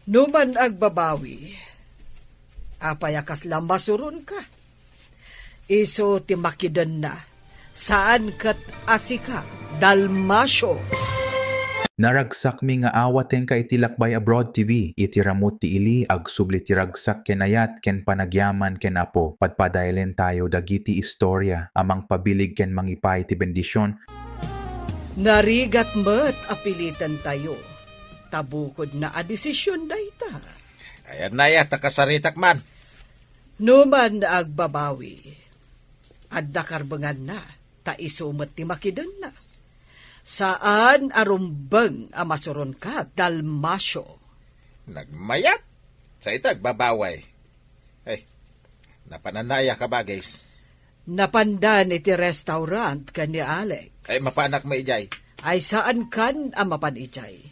Numan agbabawi, apayakas lang masuron ka. Iso timakidan na, saan kat asika, Dalmasyo. Naragsak mi nga awaten ka iti Lakbay Abroad TV. Iti ramot ti ili ag subli ti ragsak ken ayat ken panagyaman ken apo. Padpadaylen tayo dagiti istorya amang pabilig ken mangipay ti bendisyon. Narigat met apilitan tayo. Tabukod na a desisyon dayta. Ayan na ya, takasaritak man. Numan agbabawi. Adda karbengan na, ta isumet ti makidan na. Saan arumbeng amasuron ka, Dalmasyo? Nagmayat? Sa itag babaway. Ay, napananaya ka ba, guys? Napandan iti restaurant ka ni Alex. Ay, mapanak maijay. Ay, saan kan ang mapanijay?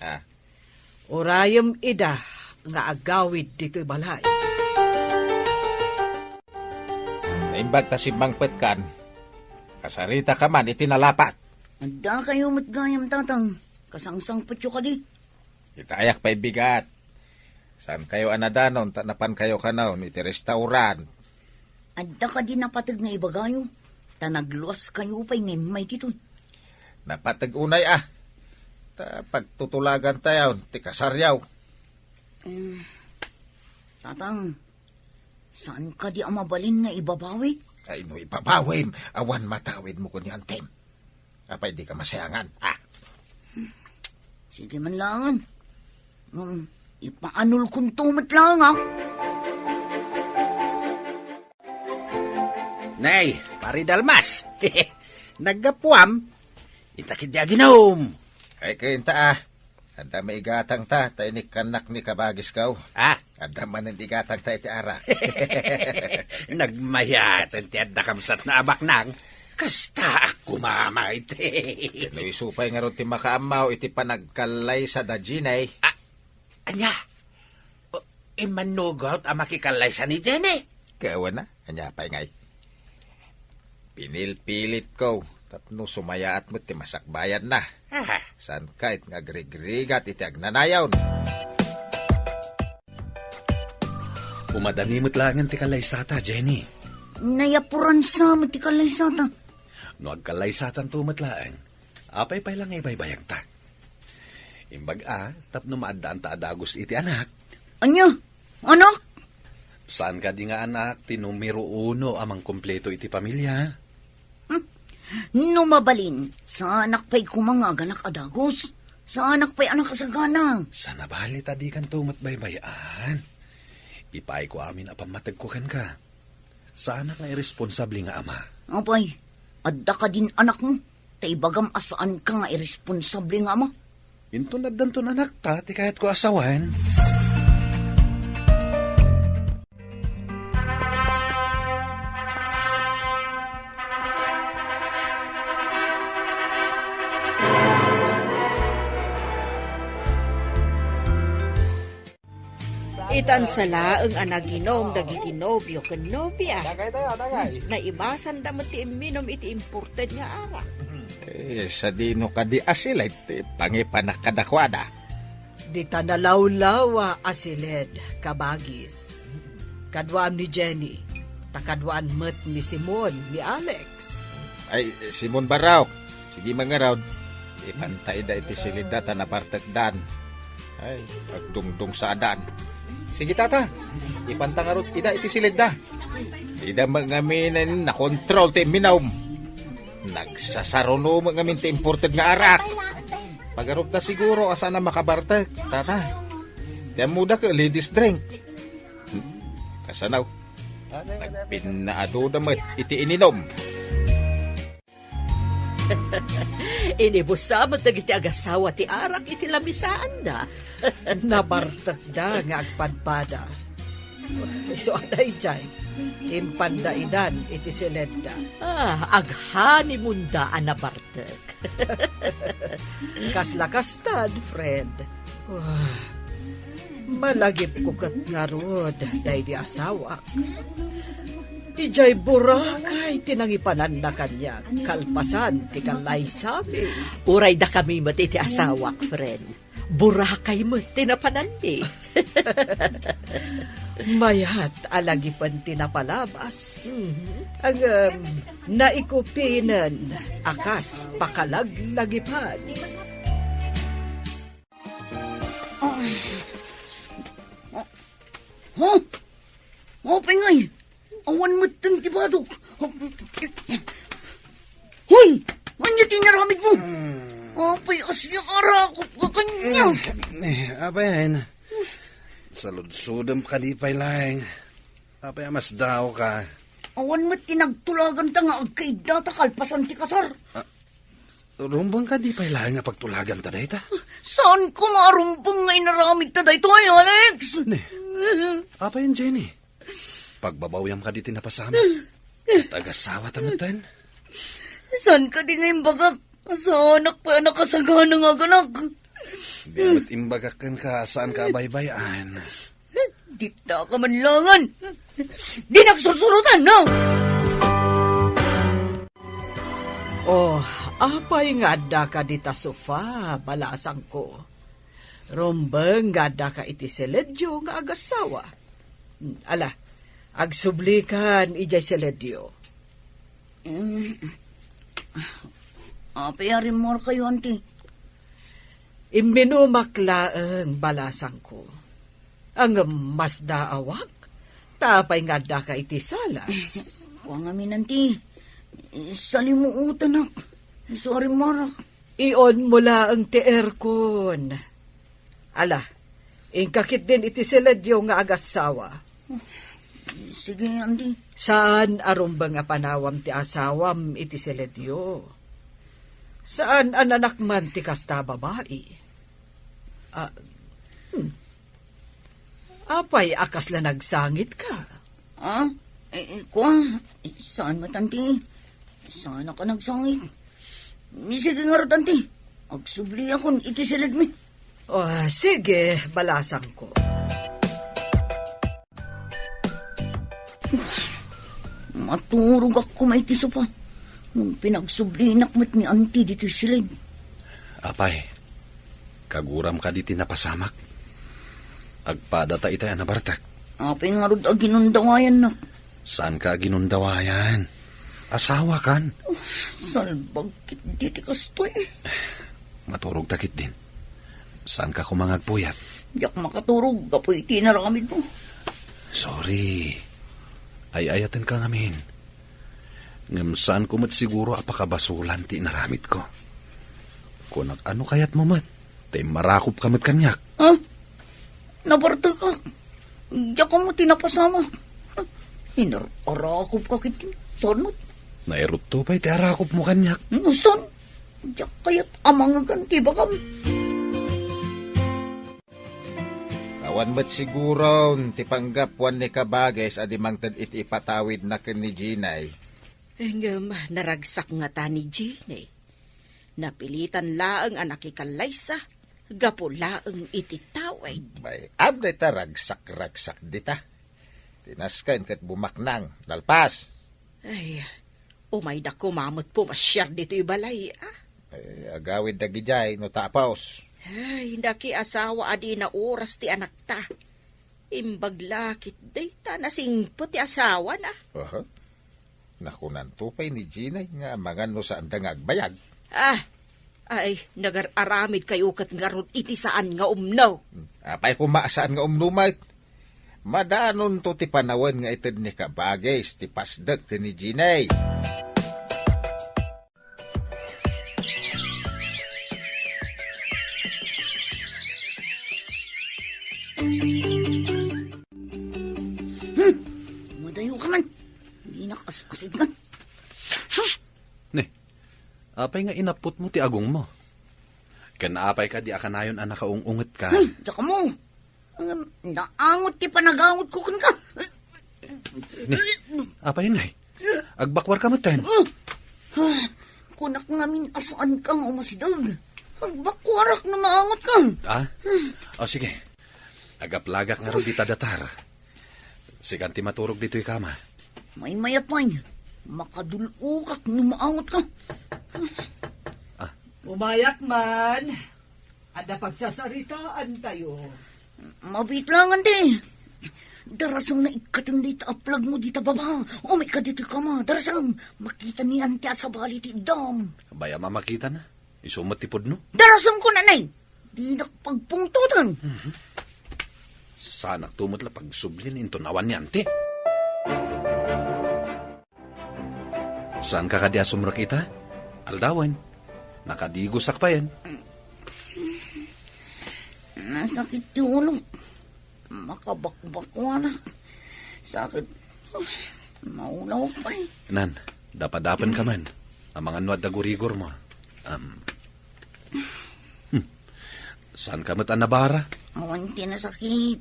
Urayam ida nga agawid dito'y balay. Naimbag ta si Mang Petkan. Kasarita ka man, itinalapat. Anda kayo matgayam tatang. Kasangsang patyo ka di. Itayak pa'y bigat. Saan kayo anadanon, tanapan kayo kanaw, iti restaurant. Adda ka di napatag nga ibagayo. Tanagluas kayo pa'y ngimay dito. Napatag unay pagtutulagan tayo, ti kasaryaw. Tatang, saan ka di amabalin nga ibabawi? Ay no, ibabawim. Awan matawid mo ko ni Antem. Apay di ka masayangan. Sige man langan. Ipaanul kong tumat lang Nay, pari Dalmas. Naggapuam. Itakid di aginom. Ay kainta Anda may igatang ta, tayo ni kanak ni kabagis kaw. Anda man ang igatang ta iti ara. Nagmayatan ti adda kamsat na abak nang. Kasta ako mama iti. Kano isupay nga ron ti makaamaw iti panagkalay sa dajinay. Anya? Manugot ang makikalay sa ni Jenny. Kawan na, anya pa'y ngay. Pinilpilit ko. Tapno sumayaat mo ti masakbayan na. San kahit nga grigrigat iti agnanayaw. Umadanimot langan ti kalaysata, Jenny. Nayapuran sa ti kalaysata. No agkalaysatan tumatlaan, apay pay lang ibay-bayag ta. Imbag tapno maadaan ta adagos iti anak. Anya? Anak? Saan ka di nga anak, tinumero 1 amang kompleto iti pamilya? No mabalin, sa anak pa'y kumangaganak adagos. Sa anak pa'y anak kasagana. Sa nabali tadi kan tumat baybayan. Ipay ko amin apamatagkukan ka. Sa anak nga irresponsable nga ama. Apay, adda ka din anak mo. Taibagam asaan ka nga irresponsable nga ama. Intunad danton anak ta, ti kahit ko asawan. Itan sala ang anaginom dagiti nobyo ken nobya. Dagay tayo, dagay. Naibasan damot ti iminom iti imported nga arak. Sa dino ka di asil, iti pangipanakadakwada. Di tanalawlawa asiled kabagis. Kadwaan ni Jenny, takadwaan met ni Simon, ni Alex. Ay, Simon Baraw. Sige mga raw. Ipantay da iti silida tanapartagdan. Ay, pagdungdung sa adan. Sige tata, ipantangarot ida iti silida. Ida magaminan na kontrol ti minawm. Nagsasaruno magamin ti imported nga arak. Pagarup na siguro asa na makabartag, tata. Diyan muda ka ladies drink. Kasanaw, nagpinaado naman iti ininom. Inibusamot na iti agasawa ti arak iti lamisaan na. Nabartak da nga agpadpada. So aday jay, impandaidan iti silenda. Aghani mundaan na bartek. Kaslakastad, friend. Malagip ko kat nga rod, dahi di asawak. Ijay burakay tinangipanan na kanya, kalpasan ti kalay sabi. Uray da kami mo iti asawak, friend. Burakay mo tinapanan mi. Mayat alagipan tinapalabas. Ang naikupinan, akas pakalaglagipan. Pengay! Awan matang tibadok! Hoy! Anya tinaramid mo? Apay asya arakot ka kanya! Abayan. Saludsudam ka di pa'y laing. Apay mas daw ka. Awan mat tinagtulagan ta nga agkaida ta kalpasan ti kasar. Rumbang ka di pa'y laing nga pagtulagan ta dayta? Saan ko marumbang nga inaramid ta dayto ay, Alex? Apayan, Jenny? Pagbabawyam ka di tinapasama. Tagasawa tamatan. Saan ka di ngayon bagak? Sa anak pa nakasagana nga ganak. Di amat imbagakan ka saan ka baybayan. Di ta ka manlangan. Di nagsusurutan, no? Apay nga da ka dita sofa, balasang ko. Rombeng nga da ka iti seledyo nga agasawa. Ala, agsublikan ijay seledyo. Apayarin mo kayo, auntie. Iminumaklaang balasang ko. Ang mas daawak, tapay nga da ka iti salas. Kuang amin, auntie. Salimuutan ak. Sorry, Marak. Iyon mula ang teerkon. Ala, ingkakit din iti seledyo nga agasawa. Sige, auntie. Saan arumbang nga panawam ti asawam iti seledyo? Saan ananak man ti kasta babae? Apay akas la nagsangit ka? Saan matanti? Saan ka nagsangit? Sige nga ro, tanti. Agsubli akong iti silid mi. Sige, balasang ko. Maturog ako may tiso pa. Nung pinagsublinak mo't ni auntie dito silid. Apay, kaguram ka di tinapasamak. Agpada ta itay anabartak. Apay nga ro ginundawayan na. Saan ka ginundawayan? Asawa kan? Salbag kit diti kastoy. Maturog takit din. Saan ka kumangagpuyat? Diyak makaturog, kapoy tinaramid mo. Sorry. Ay-ayatin ka ngamin. Ngam saan ko mat siguro apakabasulan ti naramid ko. Kung ano kayat mo mat, tay marakop ka mat kanyak. Nabarta ka. Diyak mo tinapasama. Inarakop ka kitin. Saan mo? Nairot to pa'y ti arakop mo kanyak. Muston, diyak kayat amang aganti ba kam? Awan ba't siguro ti panggapwan ni kabagay sa adimang tad iti ipatawid na ken ni Ginay. Naragsak nga ta ni Ginay. Napilitan laang anak ikalaysa, gapo laang iti tawid. Bay, abday ta ragsak-ragsak dita. Tinaskan kat bumaknang, lalpas. Ay, umay da kumamot po masyar dito ibalay, Ay, agawid da gijay no tapaos. Ay, daki asawa adi na oras ti anak ta. Imbaglakit day ta nasingpot ti asawa na. Nakunan tupay ni Ginay nga mangan no saan da nga agbayag. Ay, nagar-aramid kayo kat ngarod iti saan nga umnaw. Apay kumasaan nga umnumay. Madanon to ti panawan nga itid ni kabagay ti pasdag ni Ginay. Madayo ka man. Hindi nakasasid ka. Apay nga inapot mo ti agong mo. Kanaapay ka di akanayon ang nakaungungot ka. Ay, tsaka mo. Naangot ti panagangot ko kan ka. Ni, apay ngay. Agbakwar ka matan. Kunak ngamin asaan kang umasidag. Agbakwarak na maangot ka. O sige. Agaplagak nga ro di tadatar. Siganti maturog dito'y kama. May mayapay. Makadulukak na maangot ka. Umayak man. Ada pagsasaritaan tayo. Mabit lang, ante. Darasang na ikatindi ta aplag mo dita baba. O may kadito ka ma. Darasang makita ni ante sa bali ti dam. Baya mamakita na. Isumat tipod no. Darasang ko nanay. Di nakapagpungtutan. Sanak tumot la pagsublin into nawan ni ante. Saan ka kadya sumrakita? Aldawan. Nakadigosak pa yan. Nasakit yung ulo. Makabakbakwanak. Sakit. Maulaw pa eh. Nan, dapat-dapan ka man. Ang mga nuwad na gurigor mo. Saan ka mat anabara? Mawanti na sakit.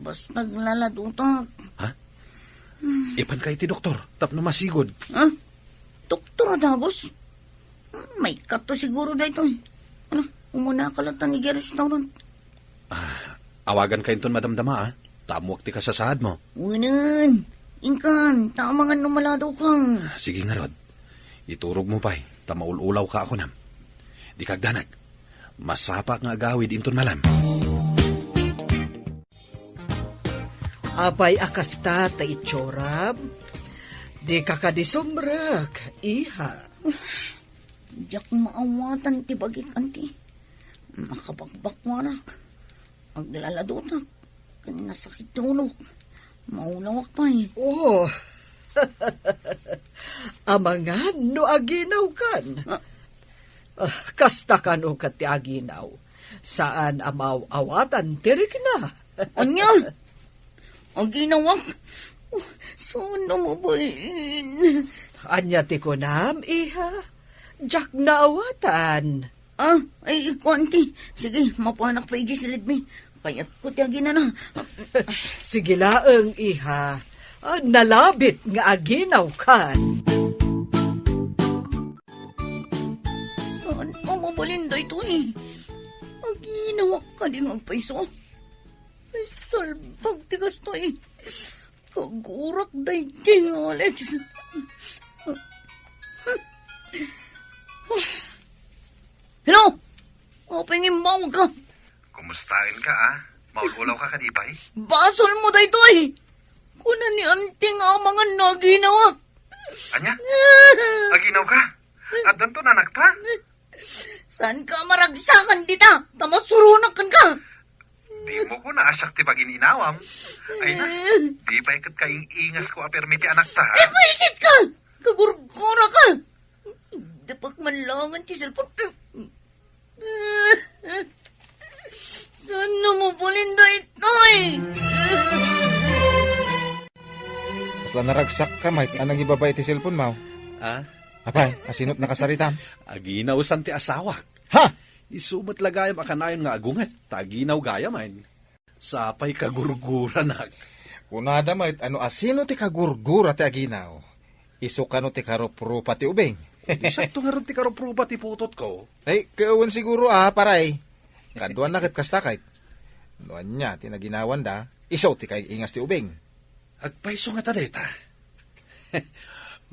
Bas naglaladutak. Ha? Ipan ka iti doktor. Tap na masigod. Ha? Doktor Adabos? May kato siguro dahito eh. Ano? Umuna ka lang ni Gary Restaurant. Awagan ka inton madamdama Tamuak ti kasasahad mo. Unan. Inkan. Tama nga numaladaw ka. Sige nga Rod. Iturog mo pa'y. Tamaululaw ka ako nam. Di kagdanag. Masapak nga agawid inton malam. Apay akasta ta itsorab. Di kakadisumrak, iha. Diyak maawatan ti bagik, anti. Makabakbakwarak. Maglaladotak. Kanina sakit tulog. Maulawak pa eh. Oh. Amangan no aginaw kan. Kasta kan o kat ti aginaw. Saan amaw awatan tirik na. Anya? Aginawak? Saan mo ba yun? Anya ti kunam, iha. Jack na awatan. Ay, konti. Sige, mapanak pa iji silid mi. Kaya't ko tiyagin na. Sige laeng, iha. Nalabit nga aginaw kan. Saan mo mabalinda ito eh? Aginawak ka din agpaiso. Ay, salbag tigas to eh. Kagurak day ting, Alex. Hello? Opengin mo ka. Kumustahin ka Maululaw ka kadipay? Basol mo day to eh. Kuna ni anting mga naginawak. Anya? Aginaw ka? At danto nanak ta? Saan ka maragsakan dita? Tamasurunakan ka. Di mo ko naasyak ti pag-ininawam. Ay na, di pa ikat kaing ingas ko apermiti anak ta. Paisit ka! Kagurgura ka! Dapat malangan ti cellphone. Saan na mo bulinda ito eh? Asla naragsak ka, Mike. Anong ibabay ti cellphone mo? Apay, asinot nakasaritam. Aginawsan ti asawak. Ha? Isumat lagayam akanayon nga agungat. Taginaw gayaman. Sapay kagurgura nak. Kunada, Mike, asino ti kagurgura ti aginaw? Isukano ti karoprupa ti ubeng. Di sakto nga rin ti karoprupa ti putot ko. Ay, kauwan siguro paray. Kaduan na kastakait. Nuan niya, tinaginawan da, isaw ti kay ingas ti ubeng. Agpaiso nga tadeta.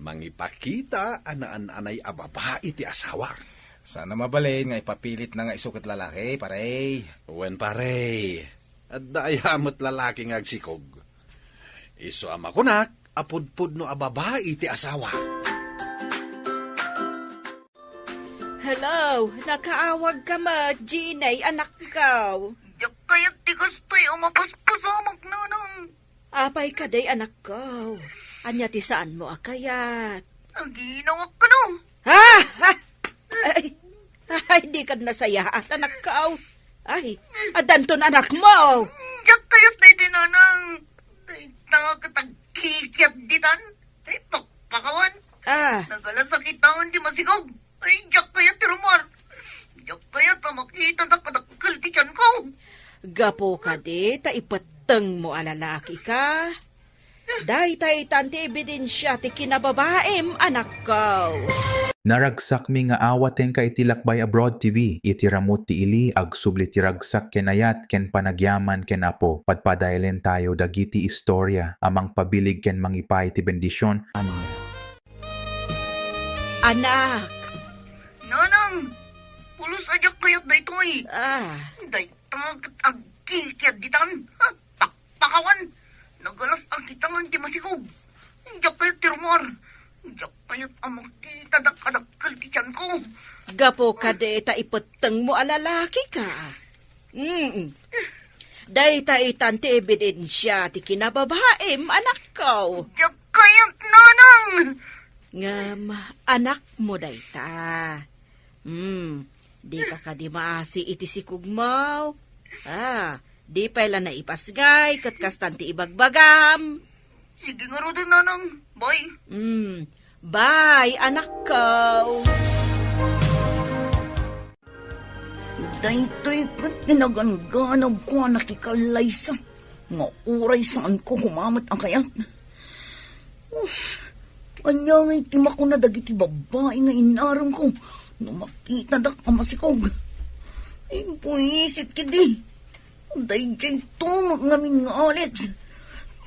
Mangipakita anay ababae ti asawa. Sana mabalin nga ipapilit na nga isukat lalaki, paray. Wen paray. At dayamot lalaki nga agsikog. Iso amakunak, apudpud no ababae ti asawa. Hello, nakaawag ka ma, Ginay, anak ko. Yak kayak tigas to'y mapaspasamak na nang. Apay ka day, anak ko. Anya ti saan mo akayat? Aginawak ka no. Ha? Ay, di ka nasaya at anak ko. Ay, adanton anak mo. Yak kayak na itinanang. Ay, nakakatagkikiat ditan. Ay, pakpakawan. Nagalasakit na hindi masigog. Ay, jak kaya tirumar. Jak kaya ta makita na kadakkel ti tiyan ko. Gapo ka di, ta ipateng mo alalaki ka. Dahil tanti ebidensya ti kinababaem anak ko. Naragsak mi nga awaten ka iti Lakbay Abroad TV. Iti ramot ti ili ag subli ti ragsak ken ayat ken panagyaman ken apo. Padpadaylen tayo dagiti istorya amang pabilig ken mangipay ti bendisyon. Anak. Nanang, pulos ajak kayat da ito eh. Day tagat agkikiad ditan. Pakpakawan. Nagalas ang kitangan ti masikog. Jak kayat tirumar. Jak kayat amang kita dakadakkel ti tiyan ko. Gapo ka di, ta ipateng mo alalaki ka. Dahil tanti ebidensya ti kinababaem anak ko. Jak kayat nanang. Ngam, anak mo dayta. Di ka kadimaasi iti sikugmaw. Di pala na ipasgay, kat kastanti ibagbagam. Sige nga ro din, nanang. Bye. Bye, anak ko. Daytoy kat ginaganganag ko nakikalaysa. Nga uray saan ko humamat ang kayat. Anya nga itima ko na dagiti babae nga inaram ko. Nung makita dak ang masikog. Ay, puisit kidi. Dayjay tumag ngamin nga Alex.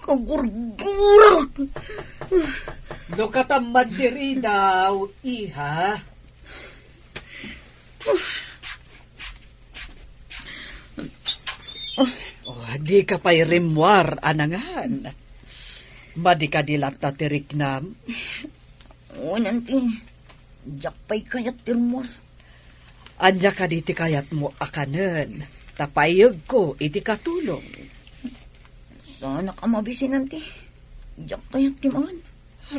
Kagurgura. No katamad diri daw, iha. Di ka pa'y rimwar, anangan. Madi ka dilat na tirik na. O, nanti. Jak pa'y kayat tirmor. Anya ka diti kayat mo akanen. Tapayag ko, iti katulong. Sana ka mabisi, nanti. Jak kayat timaan.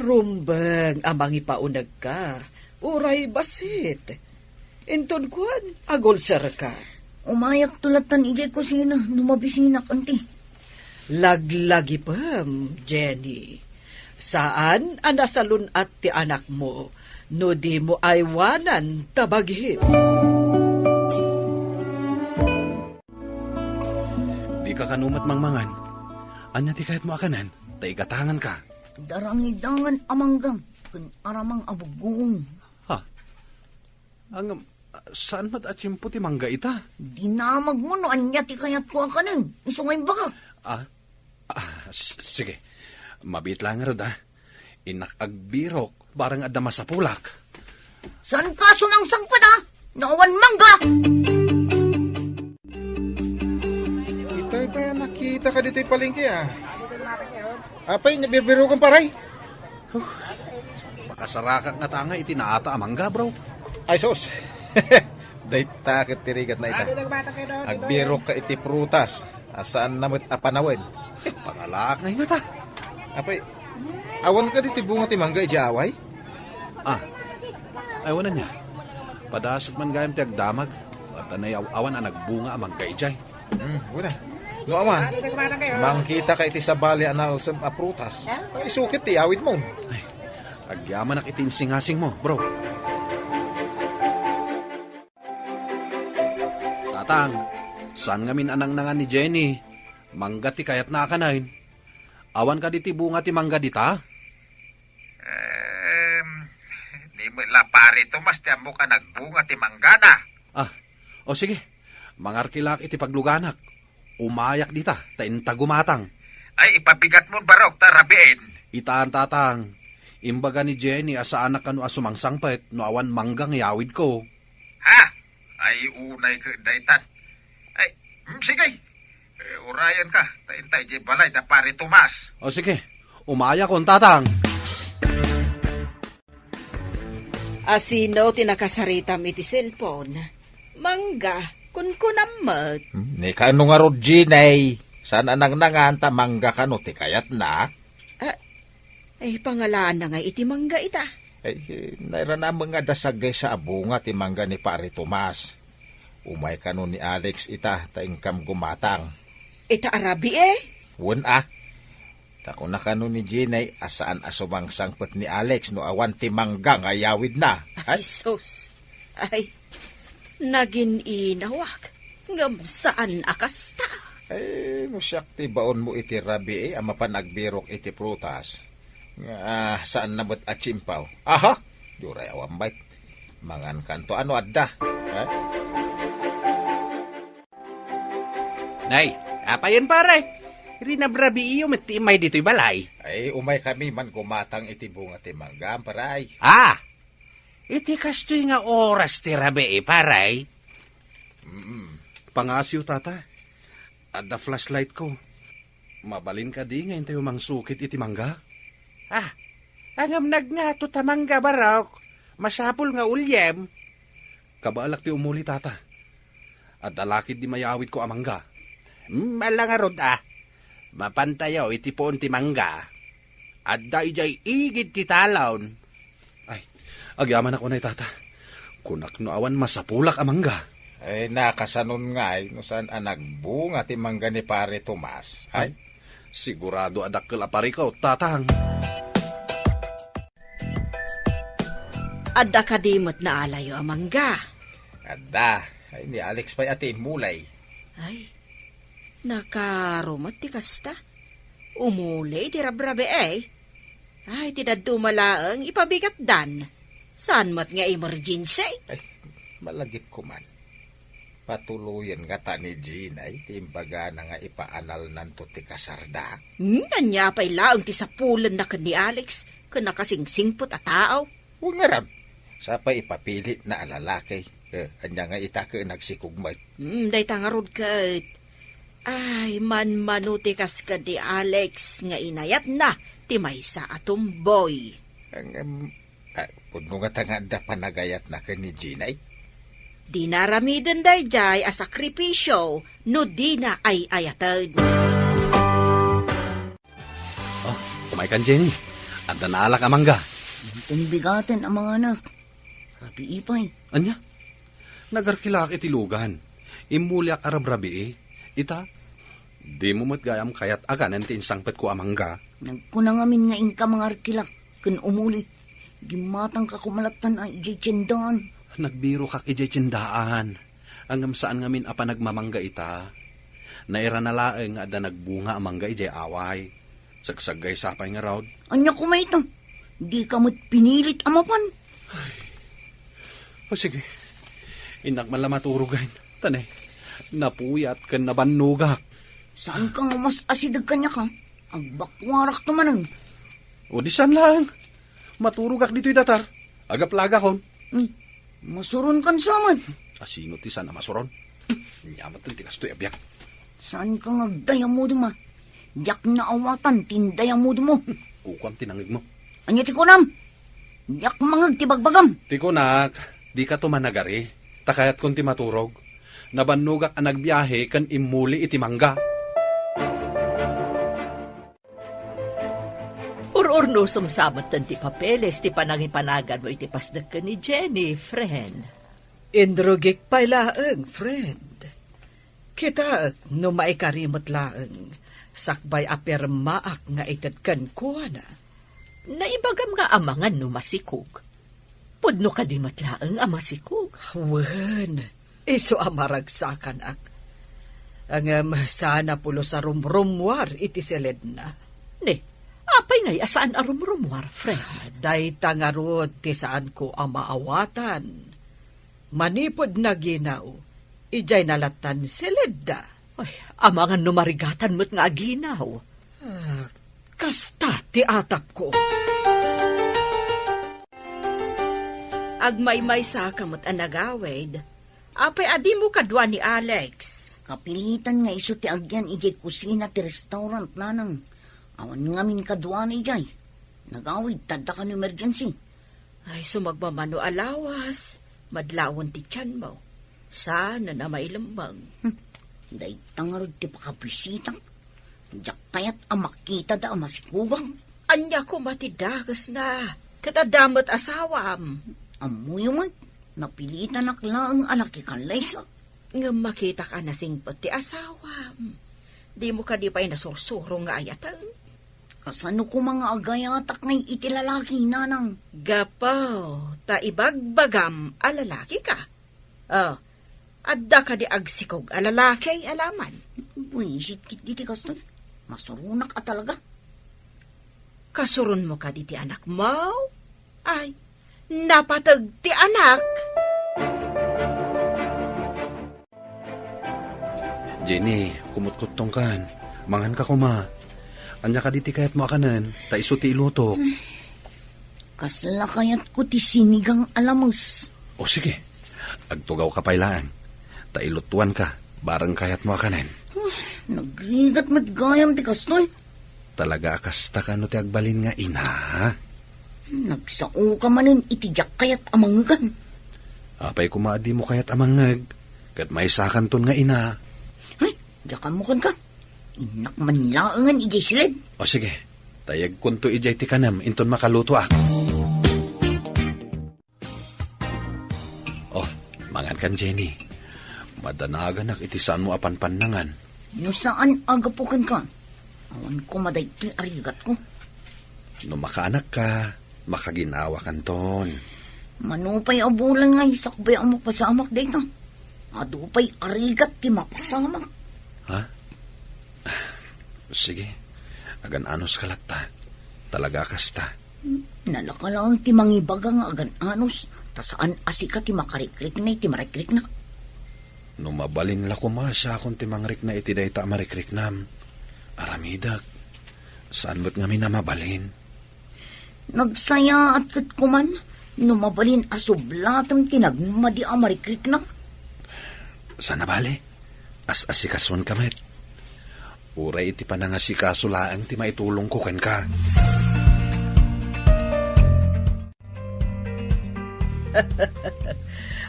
Rumbeng, amang ipaunag ka. Uray basit. Inton kuan, agol sir ka. Umayak tulatan ijay ko sina, numabisinak, anti. Laglagi pam, Jenny. Saan anasalun at ti anak mo, no di mo aywanan tabaghim. Di ka kanumat mangmangan. Anya ti kahit mo akanan, taigatangan ka. Darangidangan amanggang, kun aramang abugong. Ha? Saan mat atsimpo ti mangga ita? Dinamag mo no, anya ti kayat ko akanan. Isungay baga. Sige. Mabit lang nga da. Inakagbirok, barang adama sa pulak. Saan ka sunang sangpada? Nawan mangga! Ito'y pa nakita ka dito'y palengke Apay, nabibiro kang paray. Makasarakak nga tanga itinaata amangga, bro. Ay, sos. Dahil takit tirigat na ita. Agbiro ka iti prutas. Asaan namit apanawin. Pangalak na nga ta. Apay, awan ka diti bunga ti mangga iti away? Ayaw na niya. Padasot man gayam ti agdamag. At anay awan ang nagbunga amang kaijay. Wala. No aman, mangkita ka iti sa bali analsam a prutas. Ay, sukit ti awid mo. Ay, agyaman ak itinsingasing mo, bro. Tatang, saan ngamin anang nangan ni Jenny? Mangga ti kayat na akanain. Awan ka diti bunga ti mangga dita? Di mo lapari to, mas tiyan mo ka nagbunga ti mangga na. O sige, mangarkilak iti pagluganak. Umayak dita, tainta gumatang. Ay, ipabigat mo barok, tarabiin. Itaan tatang, imbaga ni Jenny asa anak kanu asumangsangpet no awan manggang yawid ko. Ha? Ay, unay ka daitan. Ay, sige. Urayan ka, taintay di balay da pari Tomas. O sige, umayak kon tatang. Asino tinakasaritam iti cellphone. Mangga, kunkunamot. Ni kano nga rod, Ginay. Saan anang nanganta mangga kano ti kayat na? Ay, pangalaan na nga iti mangga ita. Ay, naira na mga dasagay sa abunga ti mangga ni pari Tomas. Umay kano ni Alex ita, taingkam gumatang. Ita arabi Wen Tako na kano ni Ginay asaan asumang sangpet ni Alex no awan ti mangga nga yawid na. Ay, sus. Ay, nagin inawak. Ngam saan akasta? No siyak ti baon mo iti rabi ama pa nagbirok iti prutas. Nga saan nabot at chimpaw? Aha! Duray awambait. Mangan kanto ano adda? Nay, apayan pare. Rinabrabi iyo matimay dito'y balay. Ay, umay kami man kumatang iti bunga ti mangga, paray. Iti kastoy nga oras ti rabi paray. Pangasiw, tata. Adda flashlight ko. Mabalin ka di ngayon tayo mangsukit iti mangga. Angam nagnato ta mangga barok. Masapul nga ulyem. Kabaalak ti umuli, tata. Adda lakid di mayawid ko amangga. Malang arod Mapantayaw iti poon ti mangga. Adda ijay igid ti talon. Ay, agyaman ako na tata. Kunak no awan masapulak amangga. Ay, nakasanon nga no saan nagbunga ti mangga ni pare Tomas. Ay, sigurado adakkel apari ko, tatang. Adda kadimot na alayo ang mangga. Adda. Ay, ni Alex pa'y atin mulay. Ay, nakarumat ti kasta. Umuli ti rabrabe Ay, ti dadumalaang ipabigat dan. Saan mat nga emergency? Ay, malagip ko man. Patuluyan nga ta ni Jean ay timbaga na nga ipaanal nanto ti kasarda. Kanya pa'y laang ti sapulan na kan ni Alex kung nakasingsingpot a tao. Huwag nga rab. Sa pa ipapilit na alalaki. Kanya nga itake nagsikugmay. Day tangarod kat. Ay, manuti kas ka di Alex nga inayat na ti maysa atom boy. Puno nga tanganda panagayat na ka ni Ginay. Di naramiden day jay a sakripisyo no di na ay ayatan. Kumaikan, Jenny. Adda naalak amangga. Tumbigaten ang mga anak. Rabi ipay. Anya? Nagarkilak iti lugan. Imulyak arabrabi Ita, di mo matgayam kayat aganan ti insangpet ko amangga. Nagkunangamin nga inka mga arkilak. Kun umuli. Gimatang ka kumalatan ang ijay tiyendaan. Nagbiro kak ijay tiyendaan. Angam saan ngamin apa nagmamangga ita. Naira na laeng nga ada nagbunga amangga ijay away. Sagsagay sapay nga raod. Anya kumaito. Di ka mo't pinilit amapan. O sige. Inak malamaturugan. Tanay. Napuyat ka nabanugak. Saan ka nga mas asidag kanya ka? Ang bakwarak tumanang. O di saan lang. Maturugak dito'y datar. Agaplaga kon. Masuron kan samad. Asino ti sana masuron? Nyamat ti kastoy abyak. Saan ka nga daya mo duma? Diyak na awatan tindaya mo dumo. Kukwam tinangig mo. Anya ti kunam? Diyak mangag ti bagbagam. Ti kunak, di ka tumanagari. Takayat kon ti maturog. Nabanugak ang nagbiyahe kan imuli iti mangga. Urno sumsamot ti papeles ti panangipanagan mo iti pasdag ka ni Jenny, friend. Indrugik pa'y laeng, friend. Kita no maikarimot laeng, sakbay apirmaak nga itadkan ko na. Naibagam nga amangan no masikog. Pudno ka di matlaeng amasikog. Wen, iso amaragsakan ak. Ang sana pulo sa rumrumwar iti seled na. Ne, apay ngay asaan arumrumwar, friend? Day tangarod ti saan ko ang maawatan. Manipod na ginaw, ijay nalatan seleda. Ay, amangan numarigatan mo't nga ginaw. Kasta ti atap ko. Agmay-may sa kamot anagawid. Apay adi mo kadwa ni Alex. Kapilitan nga iso ti agyan ijay kusina ti restaurant nanang. Awan ngamin kadwa na ijay. Nagawid tada ka ng emergency. Ay sumagmamano alawas. Madlawon ti tiyan mo. Sana na may lambang. Day tangarod ti pakabisitak. Diyak kayat amakita da amasikugang. Anya ko matidagas na. Katadamot asawam. Amuyo man. Napilitan akla ang anak ikanlay sa. Nga makita ka na singpot ti asawam. Di mo ka di pa'y nasursuro nga ayatan. Kasano ko mga agayatak na itilalaki, nanang? Gapaw, ta ibagbagam alalaki ka. Adda ka di agsikog alalaki alaman. Buisit kit diti kastoy. Masurunak at talaga. Kasurun mo ka di ti anak mo? Ay, napatag ti anak. Jenny, kumut-kutong kan. Mangan ka kuma. Anya ka diti kayat mo akanan, ta iso ti ilutok. Kasla kayat ko ti sinigang alamos. O sige, agtugaw ka pailaan. Ta ilutuan ka, barang kayat mo akanan. Nagrigat matgayam ti kastoy. Talaga akasta ka no ti agbalin nga ina. Nagsao ka manin itijak kayat amangan. Apay kumaadi mo kayat amangag. Kat may sakanton nga ina. Ay, jakan mo kan ka. Inak manlaangan ijay silid. O sige, tayag kunto ijay ti kanam, inton makaluto ako. Oh, mangan kan Jenny. Madanagan ak itisan mo apan panangan. No saan agapukan ka? Awan ko madaytoy arigat ko. No makaanak ka, makaginawa kanton. Manupay abulan nga isakbay ang mapasamak dito. Adupay arigat ti mapasamak. Ha? Sige, agan anos kalata. Talaga kasta. Nalaka lang ti mangibaga nga agan anos. Tasaan asika ti makarikrik na iti marikrik na. No mabalin la kumasya kung ti mangrik na iti day ta marikrik nam. Aramidak, saan ba't nga minamabalin? Nagsaya at kat kuman, no mabalin asublatam tinagmadi ang marikrik na. Sana bali? As-asikason kamet. Uray iti panangasikaso laang ti maitulong ko ken ka.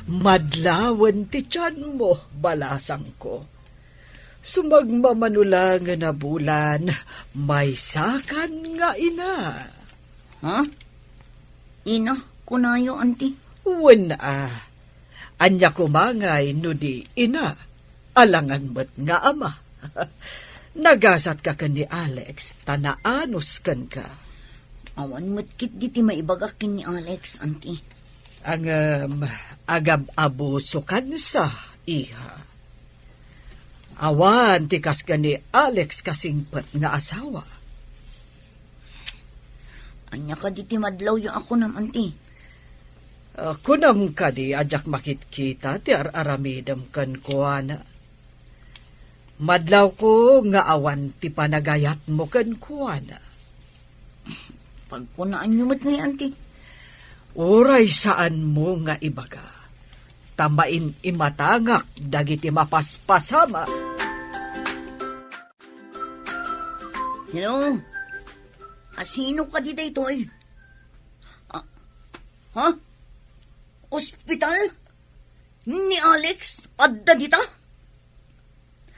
Madlawan ti tiyan mo, balasang ko. Sumagmamanulang na bulan, may sakan nga ina. Ha? Ina, kunayo, anti. Wala. Anya kumangay no di ina. Alangan mo't nga ama. Nagasat ka ni Alex, tanaanos kan ka. Awan mo't kit di ti maibagakin ni Alex, anti. Ang agab-abuso kan sa iha. Awan tikas ka ni Alex kasingpat nga asawa. Anya ka di ti madlaw yung ako nam, anti. Kunam ka di ajak makitkita ti aramidam kan kuana. Madlaw ko nga awan ti panagayat mo kan kuana. Pagpunaan nyo mo't ngayon, anti. Uray saan mo nga ibaga. Tamain imatangak dagiti mapaspasama. Hello? Asino ka di dito eh? Ha? Ospital? Ni Alex? Adda dita?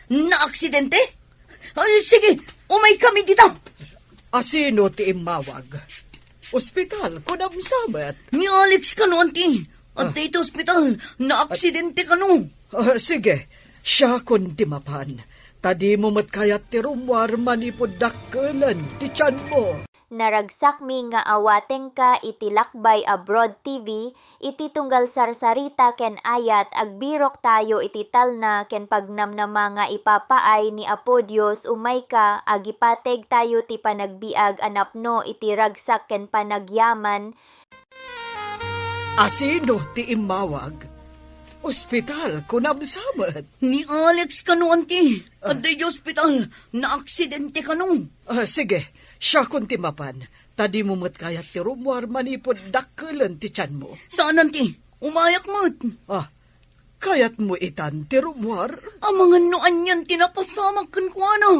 Na-aksidente? Ay, sige, umay kami dita. Asino ti imawag? Ospital, kunam sabat. Ni Alex ka no, anti. At dito ospital, na-aksidente ka no. Sige, siya kun ti mapan. Tadi mo matkayat ti rumwar manipod dakkelan ti tiyan mo. Naragsak mi nga awateng ka iti Lakbay Abroad TV, iti tunggal sarsarita ken ayat agbirok tayo iti talna ken pagnamnama nga ipapaay ni Apo Dios umay ka agipateg tayo ti panagbiag anapno iti ragsak ken panagyaman. Asino ti imawag? Ospital, kunam sabat. Ni Alex ka no, anti. At di ospital, na-aksidente ka no. Sige, siya kun ti mapan. Tadi mo matkayat ti rumwar manipod dakkelan ti tiyan mo. Saan, anti? Umayak mo't. Kayat mo itan ti rumwar? Amangan noan yan tinapasamag kan ko ano.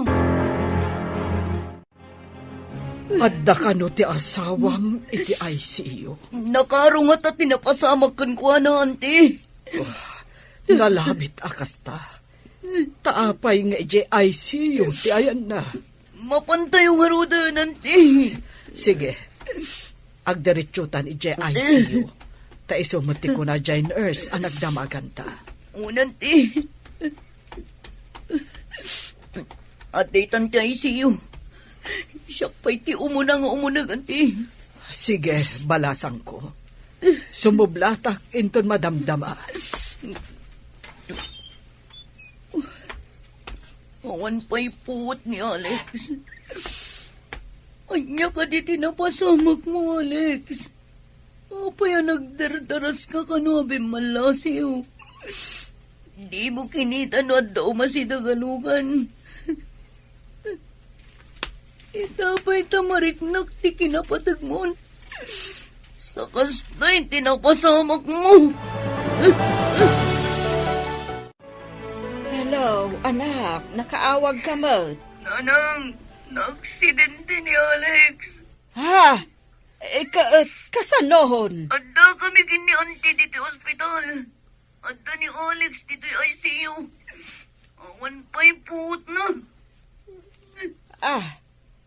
Adda ka no ti asawam iti ICU. Nakarungat at tinapasamag kan ko ano, anti. Nalabit akasta. Taapay nga ICU ti ayan na. Mapantay yung haruda, nanti. Sige, agdaritsutan ICU. Taisumati ko na Jane Earth ang nagdamagan ta. Nanti. At di tanti ICU. Siya pa'y ti umuna nga umunag, anti. Sige, balasang ko. Sumublatak inton madamdama. Awan pa'y puot ni Alex. Anya ka di tinapasamag mo, Alex. Apaya nagdardaras ka kanabi malasiw. Di mo kinita no at daw masidagalugan. Itapay tamariknak ti kinapatag mo. Sa kastay tinapasamag mo. Hello, anak. Nakaawag ka mo. Nanang, na-aksidente ni Alex. Ha? Kasanohon? Adda kami gini auntie dito ospital. Adda ni Alex dito ICU. Awan pa'y puot na.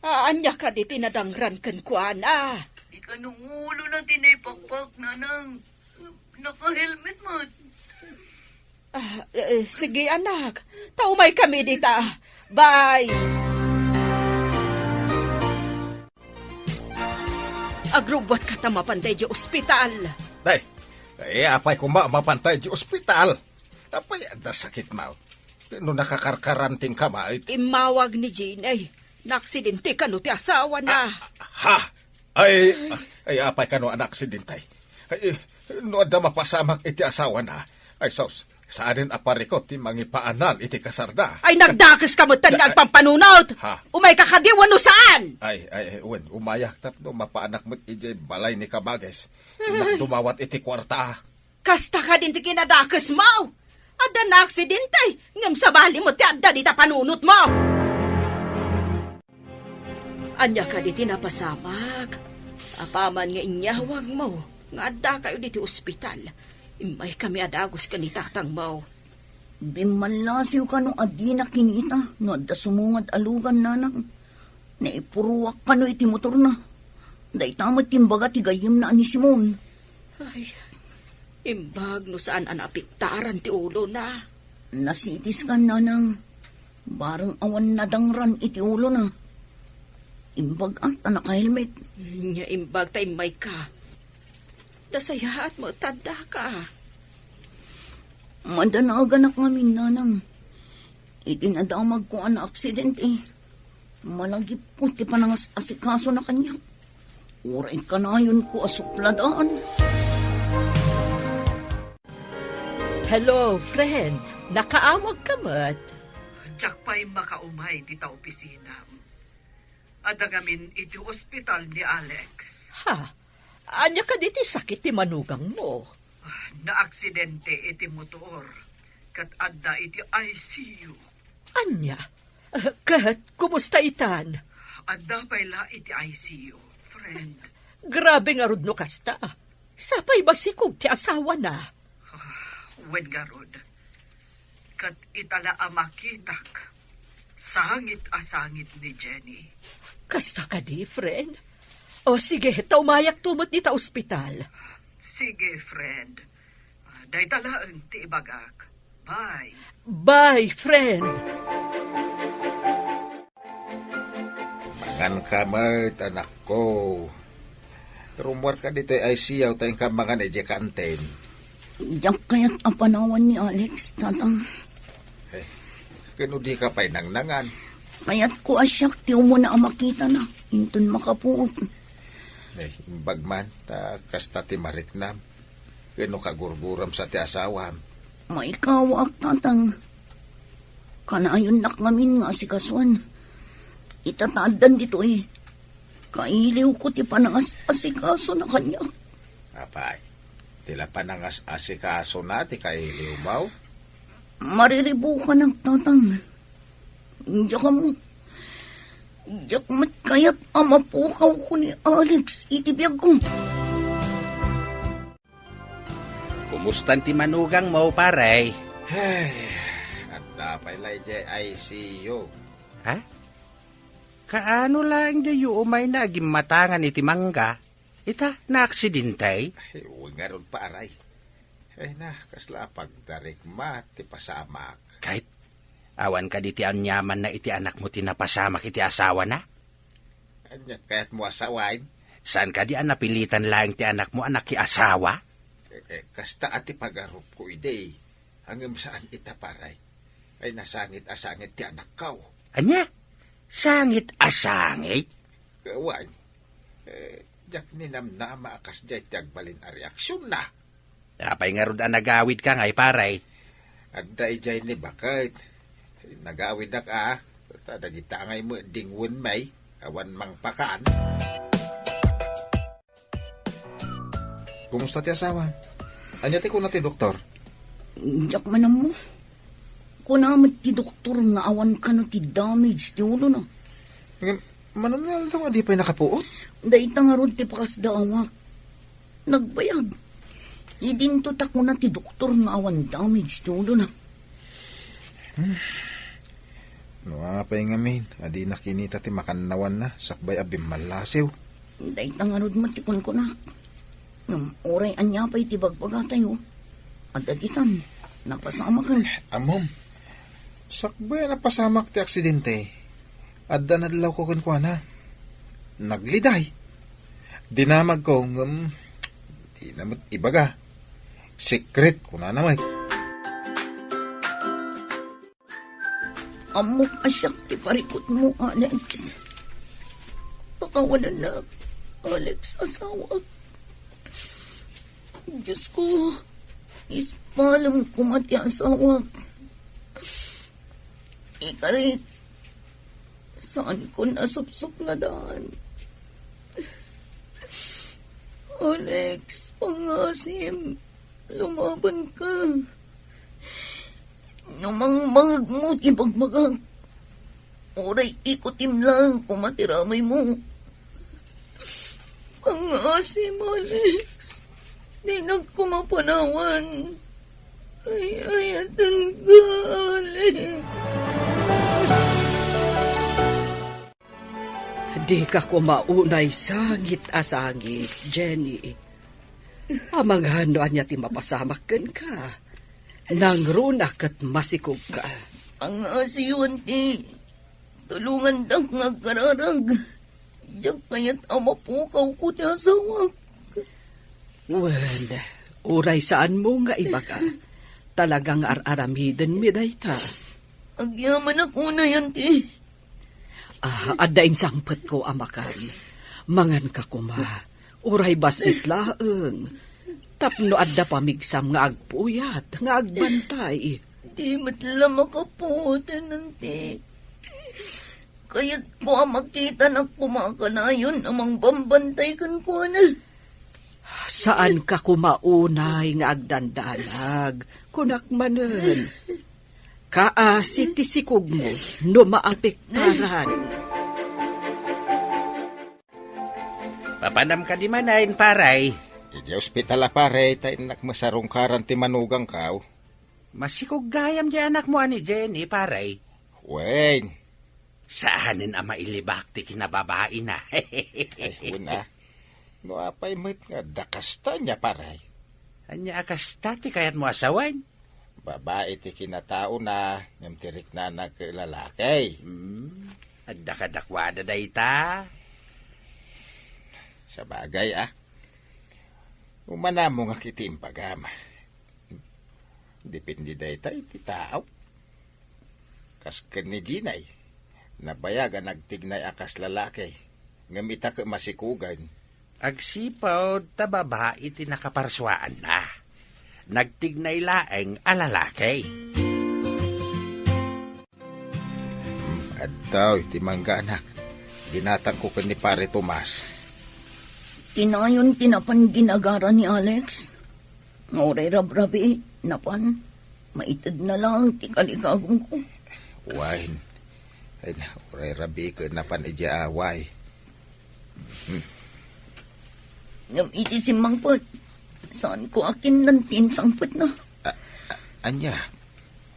Anya ka di tinadangran kan kuan, Di ka nung ulo na tinaypakpak, nanang. Naka-helmet mo. Sige, anak. Taumay kami dita. Bye! Agrubot ka ta mapantay di ospital. Day, apay ko mapantay di ospital. Apay, anda sakit mo. No nakakarkaranting ka ma. Imawag ni Jean, naaksidente ka no ti asawa na. Ay, apay ka no anaksidentay. Ay, no ada mapasamak iti asawa na. Ay, saan din aparikot ti mangipaanal iti kasarda. Ay, nagdakas ka mo tan nagpampanunot. Umay kakadiwan no saan? Ay, wen, umayak tap no mapaanak mo't iti balay ni Kabages. Dumawat iti kwarta. Kasta ka din ti kinadakas mo. Ada na aksidentay. Ngam sa bali mo ti adda di ta panunot mo. Anya ka di tinapasamag. Apaman nga inyawag mo. Nga adda kayo di ti ospital. Imay kami adagos ka ni tatang mo. Bimalasiw ka no adi na kinita. No adda sumungad alugan nanang. Naipuruwak ka no iti motor na. Day tamat timbaga ti gayim na ani Simon. Ay, imbag no saan anapiktaran ti ulo na. Nasitis ka nanang. Barang awan nadangran iti ulo na. Imbag at naka-helmet. Nya imbag ta imay ka. Dasayaat mo, tanda ka. Madanagan ako ngamin, nanang. Itinadamag ko ang aksidente. Malagip po ti panangas asikaso na kanya. Uray ka na yun ko asupladaan. Hello, friend. Nakaawag ka mat? Diyak pa'y makaumay dita opisina. Adagamin iti ospital ni Alex. Anya ka diti sakit ti manugang mo? Naaksidente iti motor. Kat adda iti ICU. Anya? Kat, kumusta itan? Adda pa'yla iti ICU, friend. Grabe nga rod no kasta. Sapay basikog ti asawa na. Wen garod. Kat itala amakitak. Sangit-asangit ni Jenny. Kasta ka di, friend? O sige, taumayak tumot di ta ospital. Sige, friend. Day talaan ti ibagak. Bye. Bye, friend. Mangan ka mat, anak ko. Rumor ka dito ay siyaw tayong ka mga naidyakantin. Diyak kaya't ang panawan ni Alex, tatang. Kano di ka pa'y nangnangan. Kaya't ko asyak ti umuna ang makita na. Intun makapuot. Imbag man, kasta ti mariknam. Kano kagurguram sa ti asawam. Maikawak, tatang. Kanayon nak ngamin nga si Kaswan. Itataadan dito Kailiw ko ti panangas asikaso na kanya. Apay, tila panangas asikaso na ti kailiw mo? Mariribo ka ng tatang. Diyak mo. Diyak mat kaya't amapukaw ko ni Alex. Itibiyag ko. Kumusta ti manugang mo, paray? Ay, at dapay lay di ICU. Kaano lang di umay na gimatangan iti mangga? Ita, na-aksidentay? Ay, huwag nga ron paray. Ay na, kasla pagdarigma, ti pasamak. Kahit, awan ka di ti anyaman na iti anak mo tinapasamak iti asawa na? Anyat kaya't mo asawain. Saan ka di napilitan lang ti anak mo anak ki asawa? Kasta ati pagarup ko ide. Hanggang saan ita paray. Ay nasangit-asangit ti anak kaw. Anya? Sangit asangit? Kawan. Jak ninamna maakas jay ti agbalin a reaksyon na. Apay nga rod nagawid ka ngay paray. Adda ijay ni bakit. Nagawid na ka. Tadagita ngay mo dingwon may. Awan mang pakaan. Kumusta ti asawa? Anyati ko na ti doktor. Jak man mo. Kunamit ti doktor nga awan ka no ti damage ti ulo na. Manunal daw di pa'y nakapuot? Daita nga ron ti pakas daawak. Nagbayag. Idinto ta ko na ti doktor nga awan damage ti ulo na. Nuapay nga min. Adi nakinita ti makanawan na. Sakbay abim malasiw. Daita nga ron matikon ko na. Oray anya pa'y ti bagbaga tayo. At aditan, napasama ka. Amom, sakbay napasamak ti aksidente. Adda nadlaw ko kunkwana. Nagliday. Dinamag ko, di naman ibaga. Secret ko na naman. Amok asyak ti parikot mo, Alex. Pakawanan na, Alex, asawa. Diyos ko, ispalam ko mati asawa. Ikarit, saan ko nasupsupladaan? Alex, pangasim, lumaban ka. Numangmangag mo, tibagmagag. Oray ikotim lang kung matiramay mo. Pangasim, Alex. Di nagkumapanawan. Ayatan ka, Alex. Di ka kumaunay sangit-asangit, Jenny. Amang hanoan niya ti mapasamak ka. Nangrunak at masikog ka. Ang asiyon ti, tulungan dak ngagkararag. Diyak kaya't amapukaw ko ti asawak. Well, uray saan mo nga iba ka? Talagang ar-aramiden mi dayta. Agyaman ako na yan ti. Adain sangpet ko amakan. Mangan ka kuma. Uray basit laeng. Tapno adda pamigsam nga agpuyat, nga agbantay. Di matla makaputan nanti. Kaya't po makita na kumakanayon amang bambantay kan ko na. Saan ka kumaunay nga agdandalag, kunak manen? Kaasi ti sikog mo, no maapektaran. Papanam ka di manayin, paray. Iti ospital pare, tayo nakmasarungkaran ti manugang kaw. Masikog gayam di anak mo ani Jenny, paray. Wen. Saanin ang mailibak ti kinababae na? Una. No apay mo't nga dakasta niya paray. Anya akasta ti kayat mo asawan? Babae ti kinatao na nyamtirik na naglalakay. Agdakadakwada dayta. Sa bagay umana mo nga kitim pagama. Depende dayta iti tao. Kas ni Ginay. Nabayagan nagtignay akas lalakay. Ngamita ka masikugan. Agsipaw ta babae ti nakaparswaan na. Nagtignay laeng alalakay. Adtaw, iti mangga anak. Ginatang ko ni pare Tomas. Tinayon tinapan ginagara ni Alex. Ngoray rabrabi, napan. Maitid na lang ti kaligagong ko. Wain. Ay, oray rabi ko napan ija away. Ngam iti simangpot. Saan ko akin nantin sangpot na? Anya,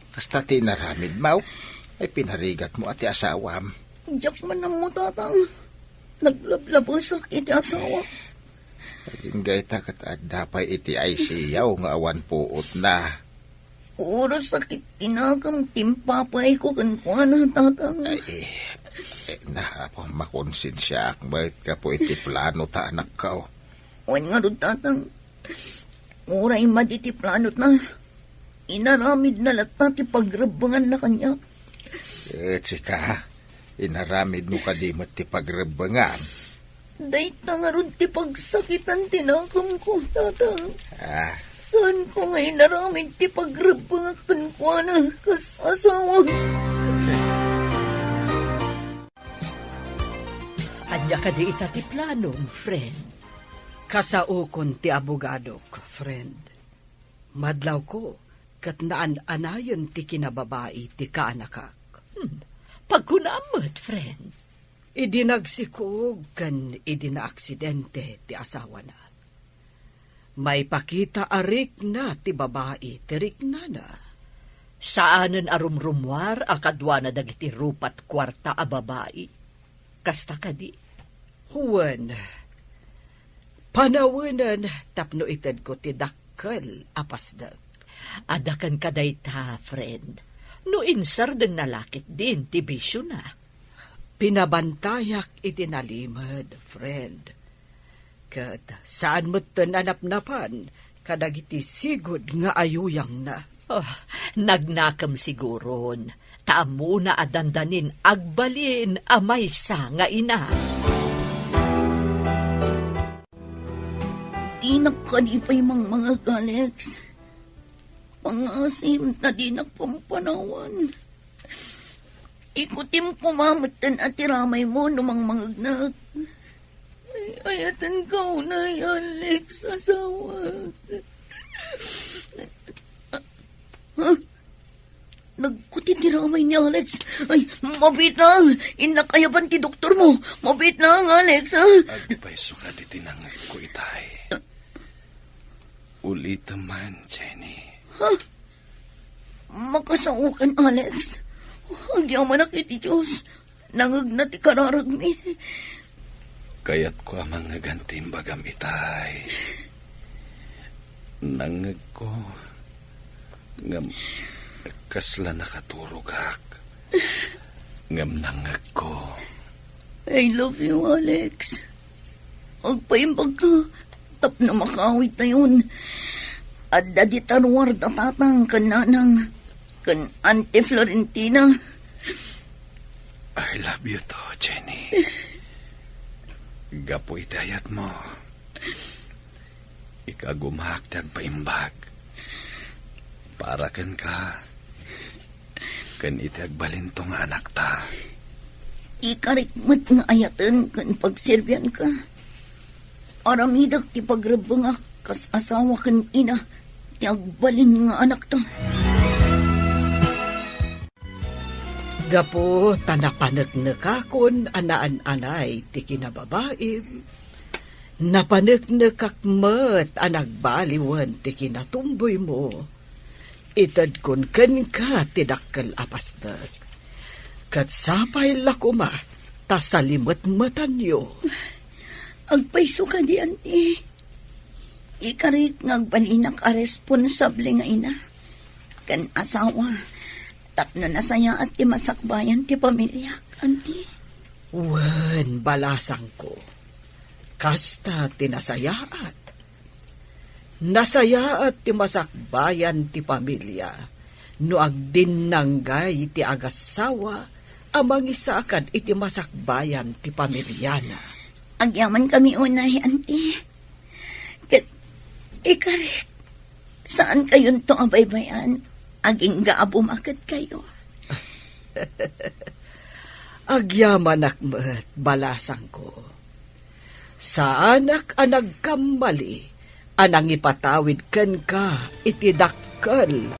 kasta tinaramid mau, ay pinarigat mo ati asawam. Diyak man ang mo tatang. Naglablabasak iti asawa. Ingay takat at dapay iti ay siyaw nga awan puot na. Oras sakit tinagam timpapay ko kan kuana tatang. Apo, makonsensya akbait ka po iti plano ta anak ka. Wan nga rin tatang, uray maditi planot na, inaramid na lata ti pagrabangan na kanya. Tsika, inaramid mo ka di mat ti pagrabangan. Dahit na nga rin ti pagsakitan tinakam ko, tatang. Saan ko nga inaramid ti pagrabangan ko na kasasawa? Anya ka di ita ti planong, friend. Kasaukon ti abogado ko, friend. Madlaw ko, kat naan-anayon ti kinababae ti kaanakak. Pagkunamot, friend. Idinagsikog kan idinaaksidente ti asawa na. May pakita arik na ti babae ti rikna na. Saanen arumrumwar akadwa na dagiti rupat kwarta a babae. Kasta ka di. Huwan, panawanan tapno ited ko ti dakkel apasdag. Adakan ka dayta, friend. No insar den nalakit din ti bisyo na. Pinabantayak itinalimad, friend. Kat saan mo't tananap-napan kadagiti sigod nga ayuyang na. Nagnakam siguron. Taamo na adandanin agbalin amay sa nga ina. Di nakkalipay mga Alex. Pangasim na di nagpampanawan. Ikutim kumamatan at tiramay mo numang mangagnak. Ay, ayatan ka unay, Alex, asawa. Nagkutin tiramay ni Alex. Ay, mabit lang. Inakayaban ti doktor mo. Mabit lang, Alex, ha? Agpaiso ka di tinangay ko itay. Ulit naman, Jenny. Ha? Makasaukan, Alex. Agyaman na kiti Diyos. Nangag na ti kararagmi. Kaya't ko amang nagantim bagam itay. Nangag ko. Ngam kasla nakaturugak. Ngam nangag ko. I love you, Alex. Agpaimbag ka. Tap na makawit na yun. At daditarwar na tatang kananang kan Auntie Florentina. I love you to, Jenny. Gapo itayat mo. Ikagumhaktag paimbag. Para kan ka. Kan itagbalintong anak ta. Ikarikmat nga ayatan kan pagserbian ka. Aramidak ti pagrabangak kas asawa kan ina. Ti agbalin nga anak ta. Gapo tanapanag-nakakon anaan-anay ti kinababaim. Napanag-nakakmat anagbaliwan ti kinatumboy mo. Itad kon ken ka ti dakkel apasdag. Kat sapay lakuma tasalimot-matan yo. Agpaiso ka di, Auntie. Ikarik ngagbalinak a responsable nga ina. Kan asawa. Tapno na saya at imasakbayan ti pamilyak, Auntie. Wen, balasang ko. Kasta tinasayaat. Nasayaat ti masakbayan ti pamilya. No agdinanggay ti agasawa, amang isakad iti masakbayan ti pamilyana. Agyaman kami unay, Auntie. Ikarik, saan kayon to abaybayan? Aging gaabumakit kayo. Agyaman akmet, balasang ko. Sa anak anag kamali, anang ipatawid ken ka, itidakkel